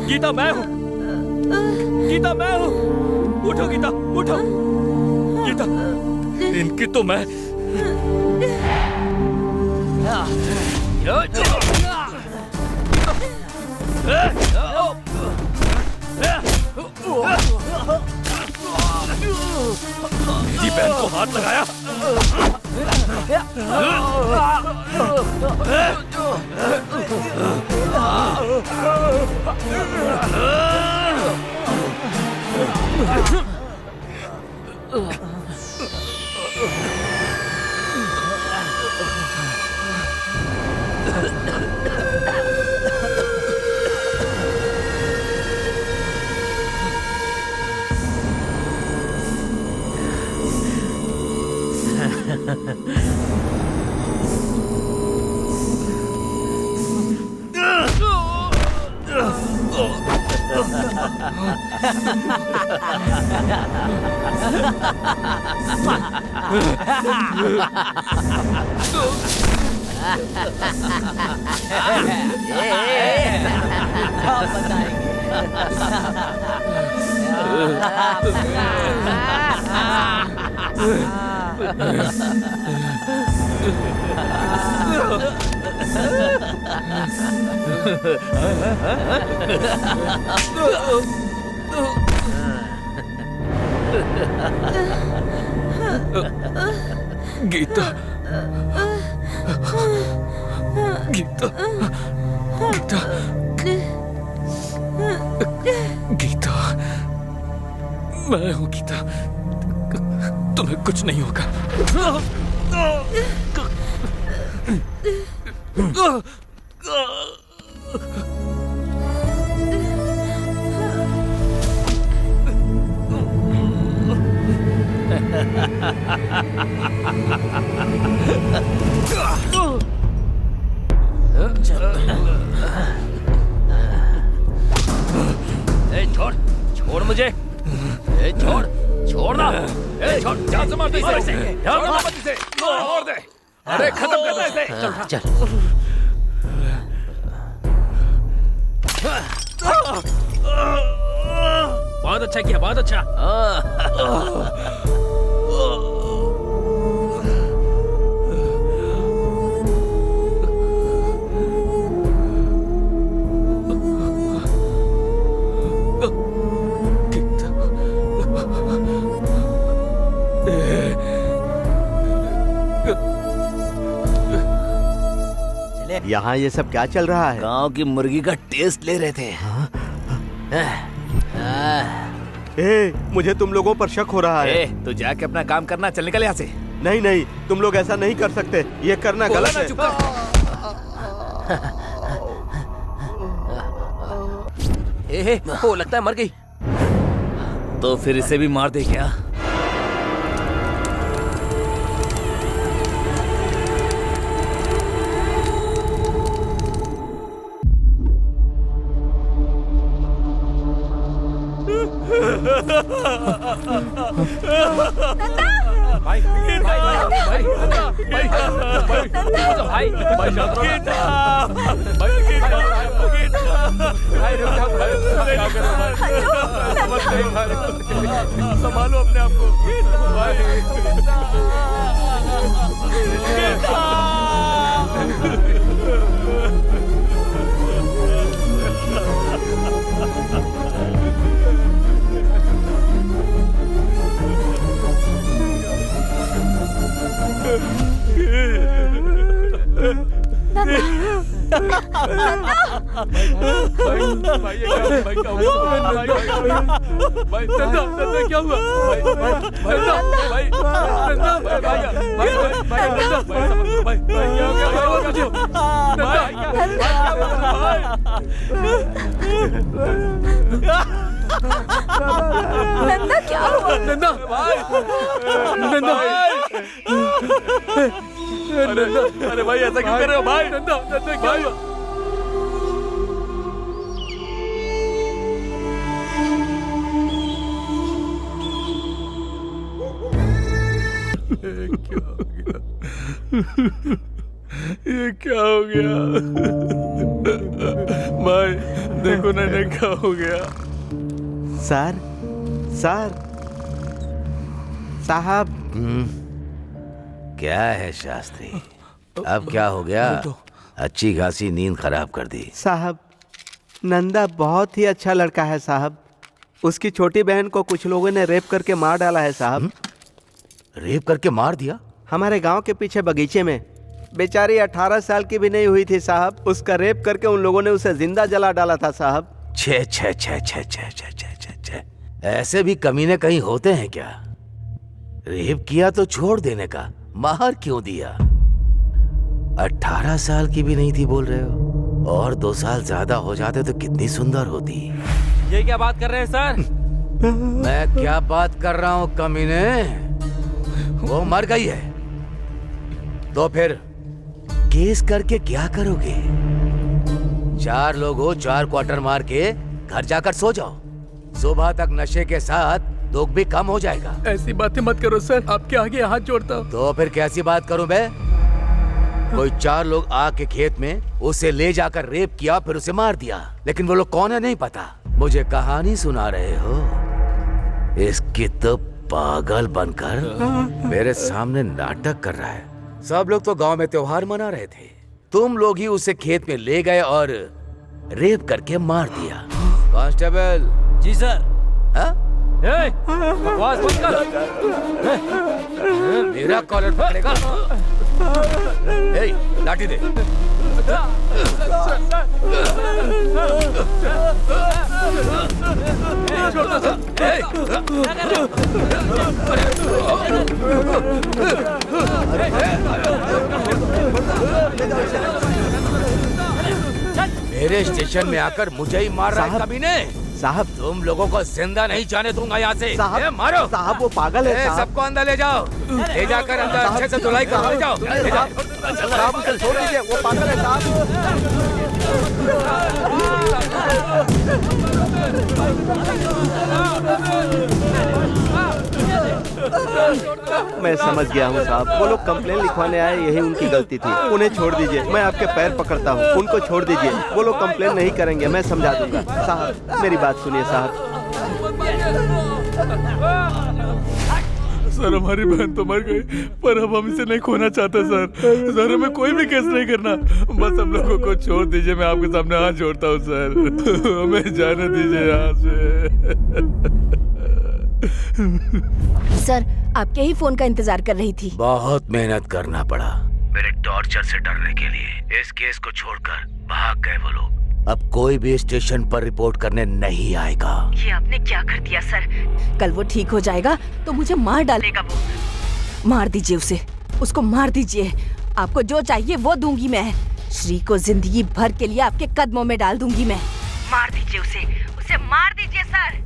गीता मैं हूँ, गीता मैं हूँ। उठो गीता उठो। गीता इनकी तो मैं। मेरी बहन को हाथ लगाया। गीता, गीता, गीता, गीता, मैं हूँ गीता, तुम्हें कुछ नहीं होगा। ए, छोड़ छोड़ मुझे। ए, छोड़ छोड़ ना। ए, छोड़, जान से मार दे इसे। जान से मत इसे। और दे। अरे खत्म कर दे इसे। चल। बहुत अच्छा किया, बहुत अच्छा। यहाँ ये सब क्या चल रहा है? गांव की मुर्गी का टेस्ट ले रहे थे। ए, मुझे तुम लोगों पर शक हो रहा है। तू जाके अपना काम करना, चल निकल यहाँ से। नहीं नहीं, तुम लोग ऐसा नहीं कर सकते, ये करना गलत है। ओ, लगता है मर गई। तो फिर इसे भी मार दे क्या? संभालो अपने आप को। क्या हुआ? नंदा क्या हुआ? नंदा, नंदा, अरे भाई ऐसा क्यों कर रहे हो भाई? नंदा, नंदा क्या हुआ? ये क्या हो गया? भाई देखो ना क्या हो गया। सर, सर, साहब। क्या है शास्त्री, अब क्या हो गया? अच्छी खासी नींद खराब कर दी। साहब, नंदा बहुत ही अच्छा लड़का है साहब। उसकी छोटी बहन को कुछ लोगों ने रेप करके मार डाला है साहब। रेप करके मार दिया? हमारे गांव के पीछे बगीचे में। बेचारी 18 साल की भी नहीं हुई थी साहब। उसका रेप करके उन लोगों ने उसे जिंदा जला डाला था साहब। छे छे छे छे छे छे छे छे छे, ऐसे भी कमीने कहीं होते हैं क्या? रेप किया तो छोड़ देने का, मार क्यों दिया? 18 साल की भी नहीं थी बोल रहे हो? और 2 साल ज्यादा हो जाते तो कितनी सुंदर होती। ये क्या बात कर रहे हैं सर? मैं क्या बात कर रहा हूँ कमीने? वो मर गई है तो फिर केस करके क्या करोगे? 4 लोग हो, 4 क्वार्टर मार के घर जाकर सो जाओ। सुबह तक नशे के साथ दुख भी कम हो जाएगा। ऐसी बातें मत करो सर, आपके आगे हाथ जोड़ता हूँ। तो फिर कैसी बात करूं मैं? कोई 4 लोग आके खेत में उसे ले जाकर रेप किया, फिर उसे मार दिया, लेकिन वो लोग कौन है नहीं पता। मुझे कहानी सुना रहे हो? इसकी तो पागल बनकर मेरे सामने नाटक कर रहा है। सब लोग तो गांव में त्योहार मना रहे थे, तुम लोग ही उसे खेत में ले गए और रेप करके मार दिया। कांस्टेबल। जी सर। बकवास मत कर। मेरा कॉलर पकड़ेगा। लाठी दे। मेरे स्टेशन में आकर मुझे ही मार रहा है कमीने। साहब, तुम लोगों को जिंदा नहीं जाने दूंगा यहाँ से। साहब, मारो। साहब वो पागल है। साहब सबको अंदर ले जाओ, ले जाकर अंदर अच्छे से धुलाई करो। ले जाओ, ले जाओ। साहब उसे छोड़ दीजिए, वो पागल है साहब। मैं समझ गया हूँ साहब, वो लोग कंप्लेन लिखवाने आए, यही उनकी गलती थी। उन्हें छोड़ दीजिए, मैं आपके पैर पकड़ता हूँ, उनको छोड़ दीजिए। वो लोग कंप्लेन नहीं करेंगे, मैं समझा दूंगा। साहब मेरी बात सुनिए साहब। सर हमारी बहन तो मर गई, पर अब हम इसे नहीं खोना चाहते सर। सर हमें कोई भी केस नहीं करना, बस हम लोगों को छोड़ दीजिए। मैं आपके सामने हाथ जोड़ता हूँ सर, हमें जाने दीजिए यहाँ से। सर आपके ही फोन का इंतजार कर रही थी। बहुत मेहनत करना पड़ा मेरे टॉर्चर से डरने के लिए। इस केस को छोड़कर भाग गए वो लोग। अब कोई भी स्टेशन पर रिपोर्ट करने नहीं आएगा। ये आपने क्या कर दिया सर? कल वो ठीक हो जाएगा तो मुझे मार डालेगा वो। मार दीजिए उसे, उसको मार दीजिए। आपको जो चाहिए वो दूंगी मैं। श्री को जिंदगी भर के लिए आपके कदमों में डाल दूंगी मैं। मार दीजिए उसे मार दीजिए सर।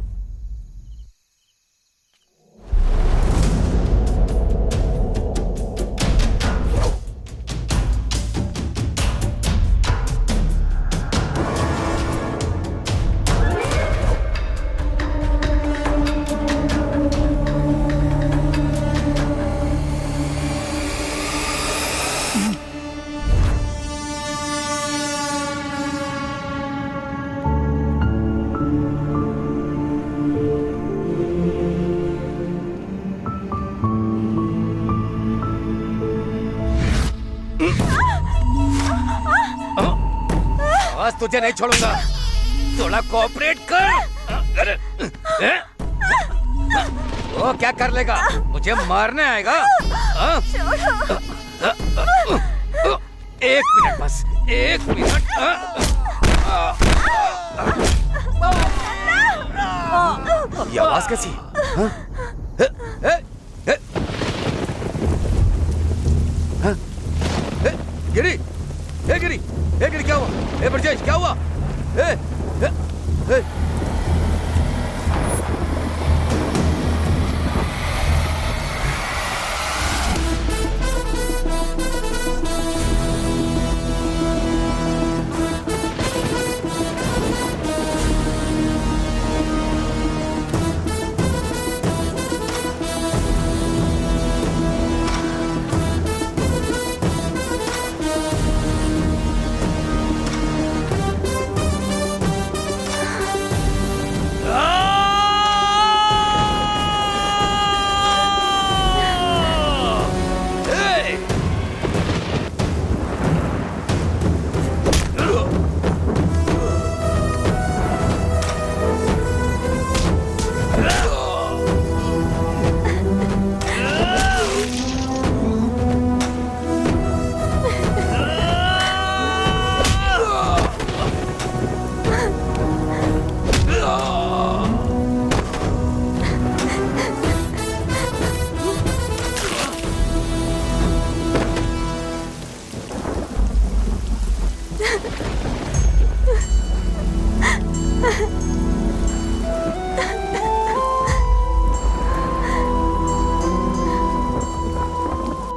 बस तुझे नहीं छोड़ूंगा, थोड़ा कोऑपरेट कर। वो क्या कर लेगा? मुझे मारने आएगा? एक मिनट बस, एक मिनट। ये आवाज कैसी? गिरी, गिरी, गिरी, क्या हुआ? ब्रजेश क्या हुआ?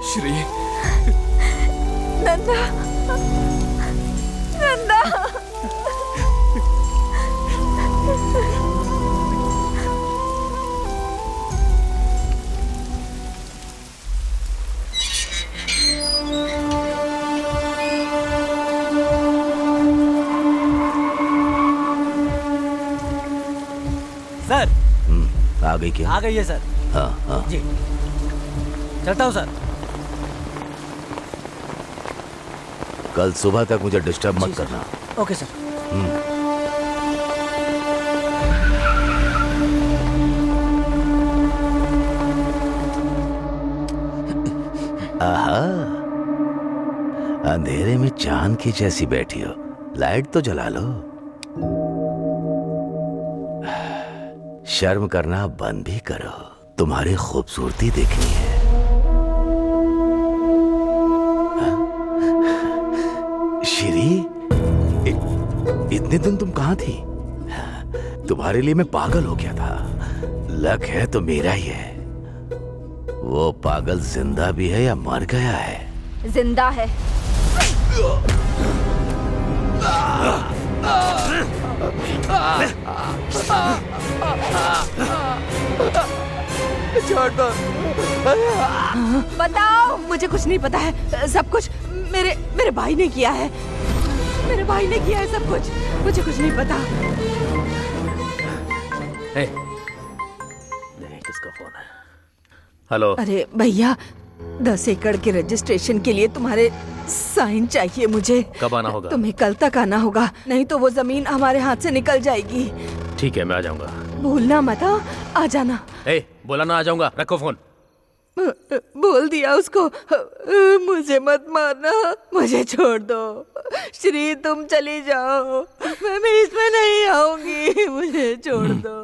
श्री, नंदा, नंदा। गई क्या? आ गई है सर। हाँ हाँ जी चलता हूँ सर। कल सुबह तक मुझे डिस्टर्ब मत करना। Okay sir. आहा, अंधेरे में चांद की जैसी बैठी हो, लाइट तो जला लो। शर्म करना बंद भी करो, तुम्हारी खूबसूरती देखनी है। श्री, इतने दिन तुम कहाँ थी? तुम्हारे लिए मैं पागल हो गया था। लक है तो मेरा ही है। वो पागल जिंदा भी है या मर गया है? जिंदा है। छोड़ दो। बताओ। मुझे कुछ नहीं पता है। सब कुछ मेरे भाई ने किया है। मेरे भाई ने किया है सब कुछ। मुझे कुछ नहीं पता। किसका फोन है? हेलो। अरे भैया, 10 एकड़ के रजिस्ट्रेशन के लिए तुम्हारे साइन चाहिए मुझे। कब आना होगा? तुम्हें कल तक आना होगा, नहीं तो वो जमीन हमारे हाथ से निकल जाएगी। ठीक है, मैं आ जाऊंगा। भूलना मत, आ जाना। बोला ना आ जाऊंगा, रखो फोन। बोल दिया उसको। मुझे मत मारना, मुझे छोड़ दो। श्री तुम चली जाओ, मैं इसमें नहीं आऊंगी। मुझे छोड़ दो।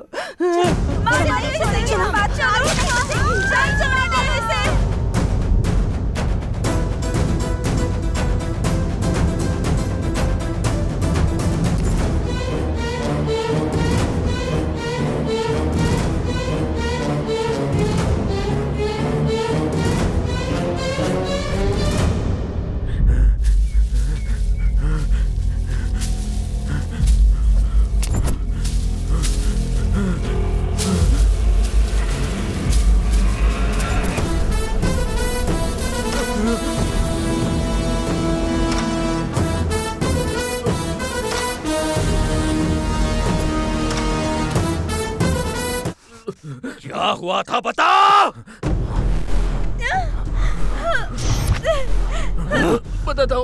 क्या हुआ था बताओ। बताता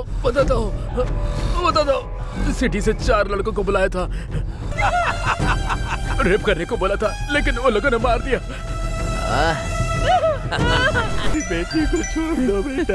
हूँ। सिटी से 4 लड़कों को बुलाया था। रेप करने को बोला था, लेकिन वो लोगों ने मार दिया। बेटी को छोड़ दो बेटा।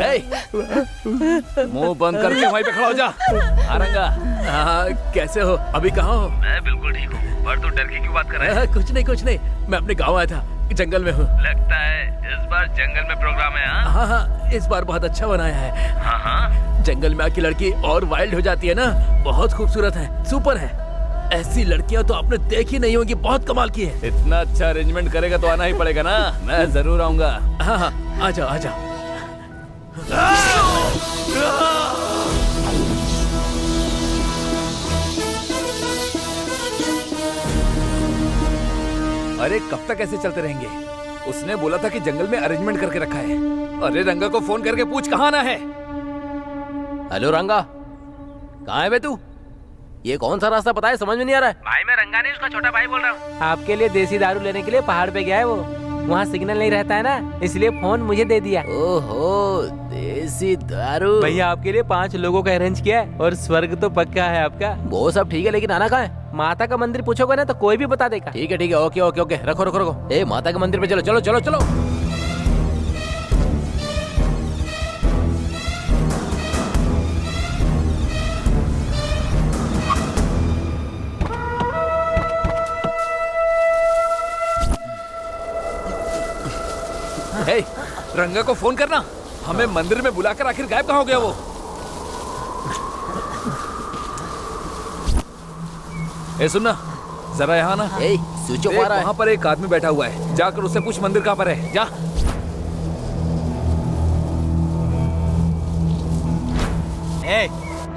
मुंह बंद करके वहीं पे खड़ा हो जा। आरंगा। हाँ, कैसे हो? अभी कहाँ हो? मैं बिल्कुल ठीक हूँ, पर तू डर के क्यों बात कर रहा है? कुछ नहीं। मैं अपने गाँव आया था, जंगल में हूँ। लगता है इस बार जंगल में प्रोग्राम है। हाँ, इस बार बहुत अच्छा बनाया है। हाँ, जंगल में आके लड़की और वाइल्ड हो जाती है ना, बहुत खूबसूरत है, सुपर है। ऐसी लड़कियां तो आपने देखी नहीं होगी, बहुत कमाल की है। इतना अच्छा अरेंजमेंट करेगा तो आना ही पड़ेगा ना। मैं जरूर आऊंगा। हाँ, आ जाओ। अरे कब तक ऐसे चलते रहेंगे? उसने बोला था कि जंगल में अरेंजमेंट करके रखा है। अरे रंगा को फोन करके पूछ कहाँ आना है। हेलो रंगा, कहाँ है बे तू? ये कौन सा रास्ता पता है? समझ में नहीं आ रहा है। भाई मैं रंगा नहीं, उसका छोटा भाई बोल रहा हूँ। आपके लिए देसी दारू लेने के लिए पहाड़ पे गया है वो। वहाँ सिग्नल नहीं रहता है ना, इसलिए फोन मुझे दे दिया। ओहो, देसी दारू। भैया आपके लिए 5 लोगों का अरेंज किया है, और स्वर्ग तो पक्का है आपका। वो सब ठीक है, लेकिन आना कहाँ है? माता का मंदिर पूछोगे ना तो कोई भी बता देगा। ठीक है, ओके। रखो। ए, माता के मंदिर पे चलो। हे, रंगा को फोन करना। हमें मंदिर में बुलाकर आखिर गायब कहाँ हो गया वो? ए सुनना, जरा यहाँ ना। स्विच ऑफ आ रहा है। वहाँ पर एक आदमी बैठा हुआ है, जाकर उससे पूछ मंदिर कहाँ पर है। जा।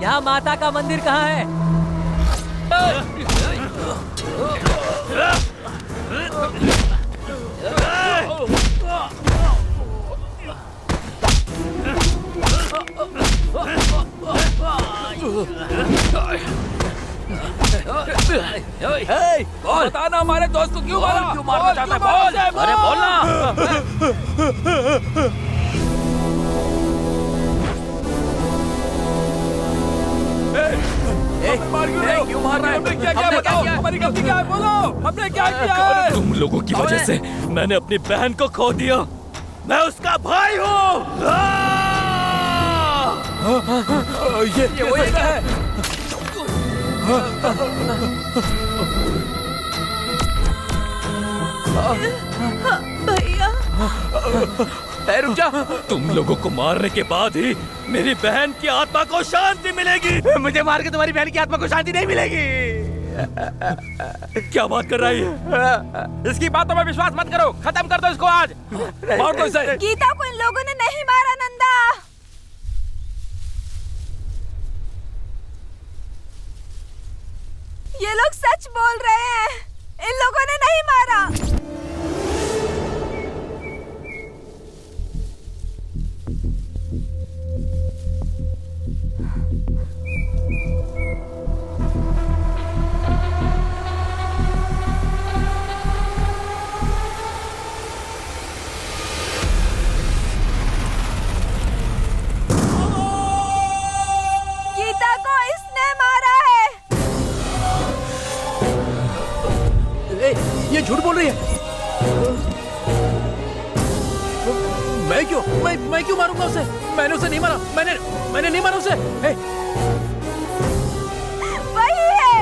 यहाँ माता का मंदिर कहाँ है? बोल बता ना हमारे दोस्त को क्यों मारा? क्यों मारना चाहता है? बोल। अरे बोलना। क्यों मार रहा है? हमने क्या किया बताओ? हमारी गलती क्या है? बोलो, हमने क्या किया है? तुम लोगों की वजह से मैंने अपनी बहन को खो दिया। मैं उसका भाई हूँ। ये वही है। भैया रुक जा। तुम लोगों को मारने के बाद ही मेरी बहन की आत्मा को शांति मिलेगी। मुझे मार के तुम्हारी बहन की आत्मा को शांति नहीं मिलेगी। क्या बात कर रही है? इसकी बातों में विश्वास मत करो। खत्म कर दो इसको आज। मार दो इसे। गीता को इन लोगों ने नहीं मारा नंदा। ये लोग सच बोल रहे हैं। इन लोगों ने नहीं मारा। गीता को इसने मारा है। ये झूठ बोल रही है। मैं क्यों मारूंगा उसे? मैंने उसे नहीं मारा। मैंने नहीं मारा उसे। वही है।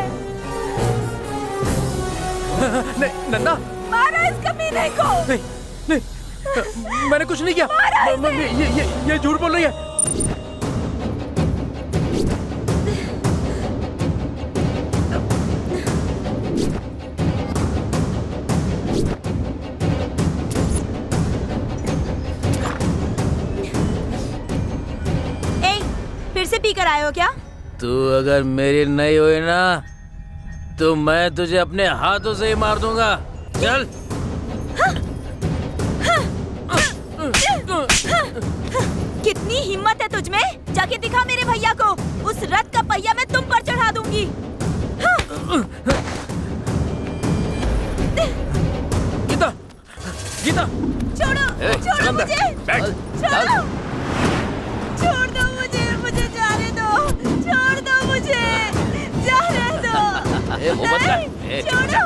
नन्ना मारा इस कमीने को। नहीं, मैंने कुछ नहीं किया। ये झूठ बोल रही है। फिर से पी कर आए हो क्या? तू अगर मेरी नहीं हुई ना तो मैं तुझे अपने हाथों से ही मार दूंगा। चल। कितनी हिम्मत है तुझमें? जाके दिखा मेरे भैया को। उस रथ का पहिया मैं तुम पर चढ़ा दूंगी। गीता, गीता, छोड़ो मुझे। छोड़ो। छोड़ दो मुझे जाने दो। छोड़ दो मुझे जाने दो। नहीं, छोड़ो।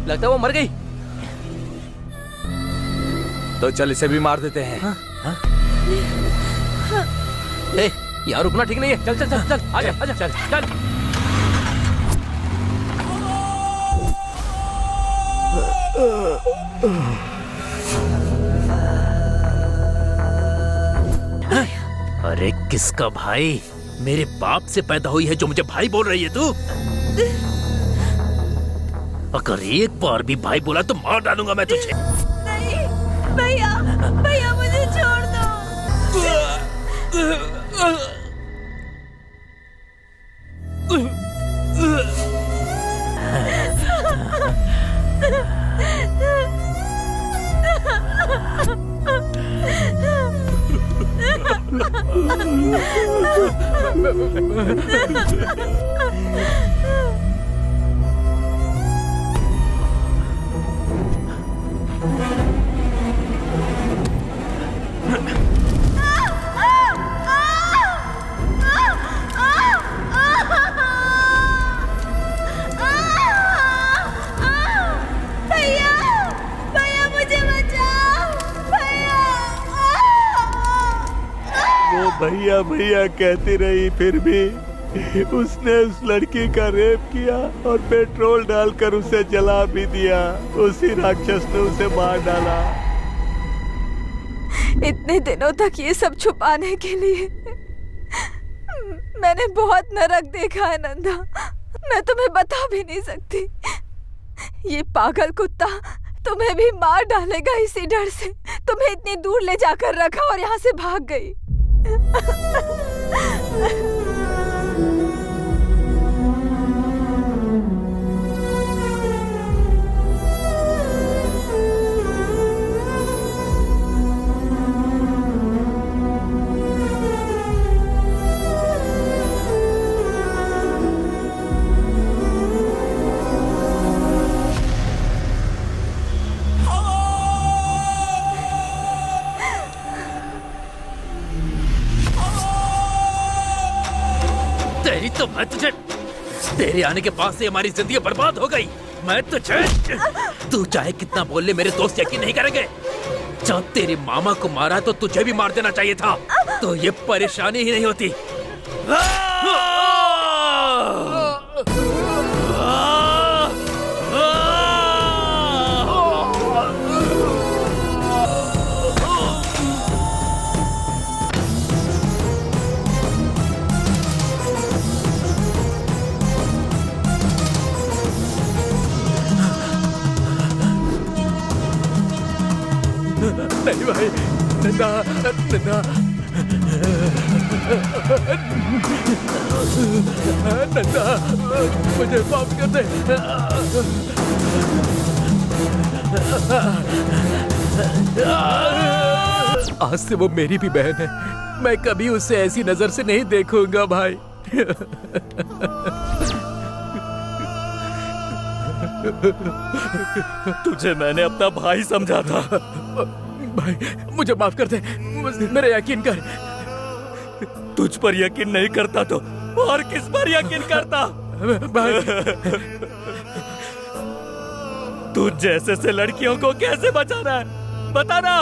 लगता है वो मर गई। तो चल इसे भी मार देते हैं। यहाँ रुकना ठीक नहीं है। चल चल चल चल आजा आजा चल चल। अरे किसका भाई? मेरे बाप से पैदा हुई है जो मुझे भाई बोल रही है तू? अगर एक बार भी भाई बोला तो मार डालूंगा मैं तुझे। नहीं भैया, भैया मुझे छोड़ दो। भैया भैया कहती रही, फिर भी उसने उस लड़की का रेप किया और पेट्रोल डालकर उसे जला भी दिया। उसी राक्षस ने उसे मार डाला। इतने दिनों तक ये सब छुपाने के लिए मैंने बहुत नरक देखा है नंदा। मैं तुम्हें बता भी नहीं सकती। ये पागल कुत्ता तुम्हें भी मार डालेगा इसी डर से तुम्हें इतनी दूर ले जाकर रखा और यहाँ से भाग गई। मैं तुझे तेरे आने के बाद से हमारी जिंदगी बर्बाद हो गई। मैं तुझे तू चाहे कितना बोल ले, मेरे दोस्त यकीन नहीं करेंगे। जब तेरे मामा को मारा तो तुझे भी मार देना चाहिए था, तो ये परेशानी ही नहीं होती। नहीं भाई, नन्ना नन्ना नन्ना, मुझे माफ कर दे। आज से वो मेरी भी बहन है, मैं कभी उसे ऐसी नजर से नहीं देखूंगा भाई। तुझे मैंने अपना भाई समझा था। भाई मुझे माफ कर दे, मेरा यकीन कर। तुझ पर यकीन नहीं करता तो और किस पर यकीन करता? भाई तू जैसे से लड़कियों को कैसे बचाना है, बताना।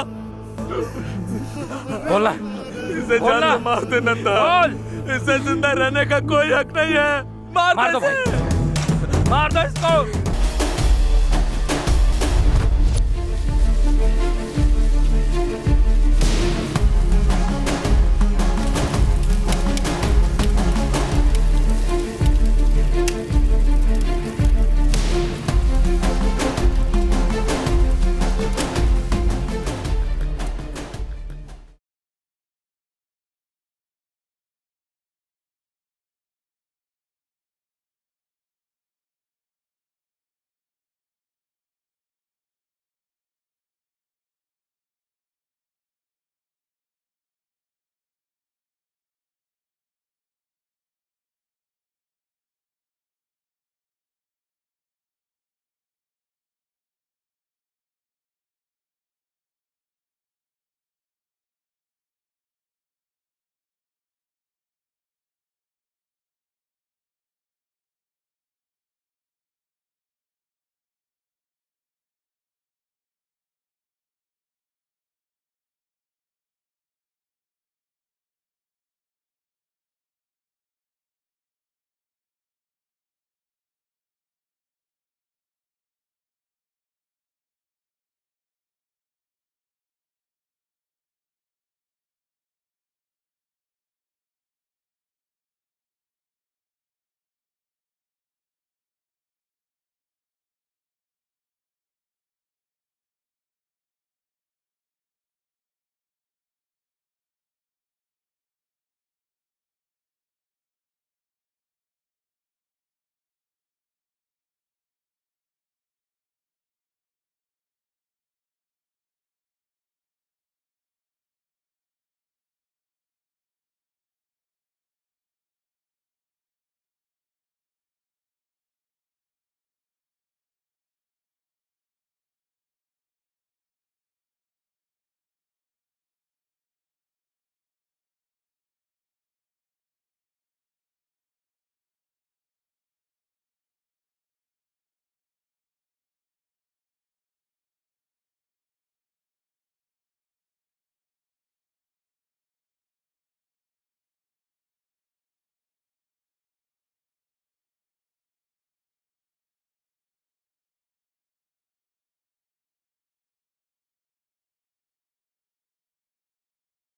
बोला इसे जान से मार दे नंदा, इसे जिंदा रहने का कोई हक नहीं है। मार दो इसको।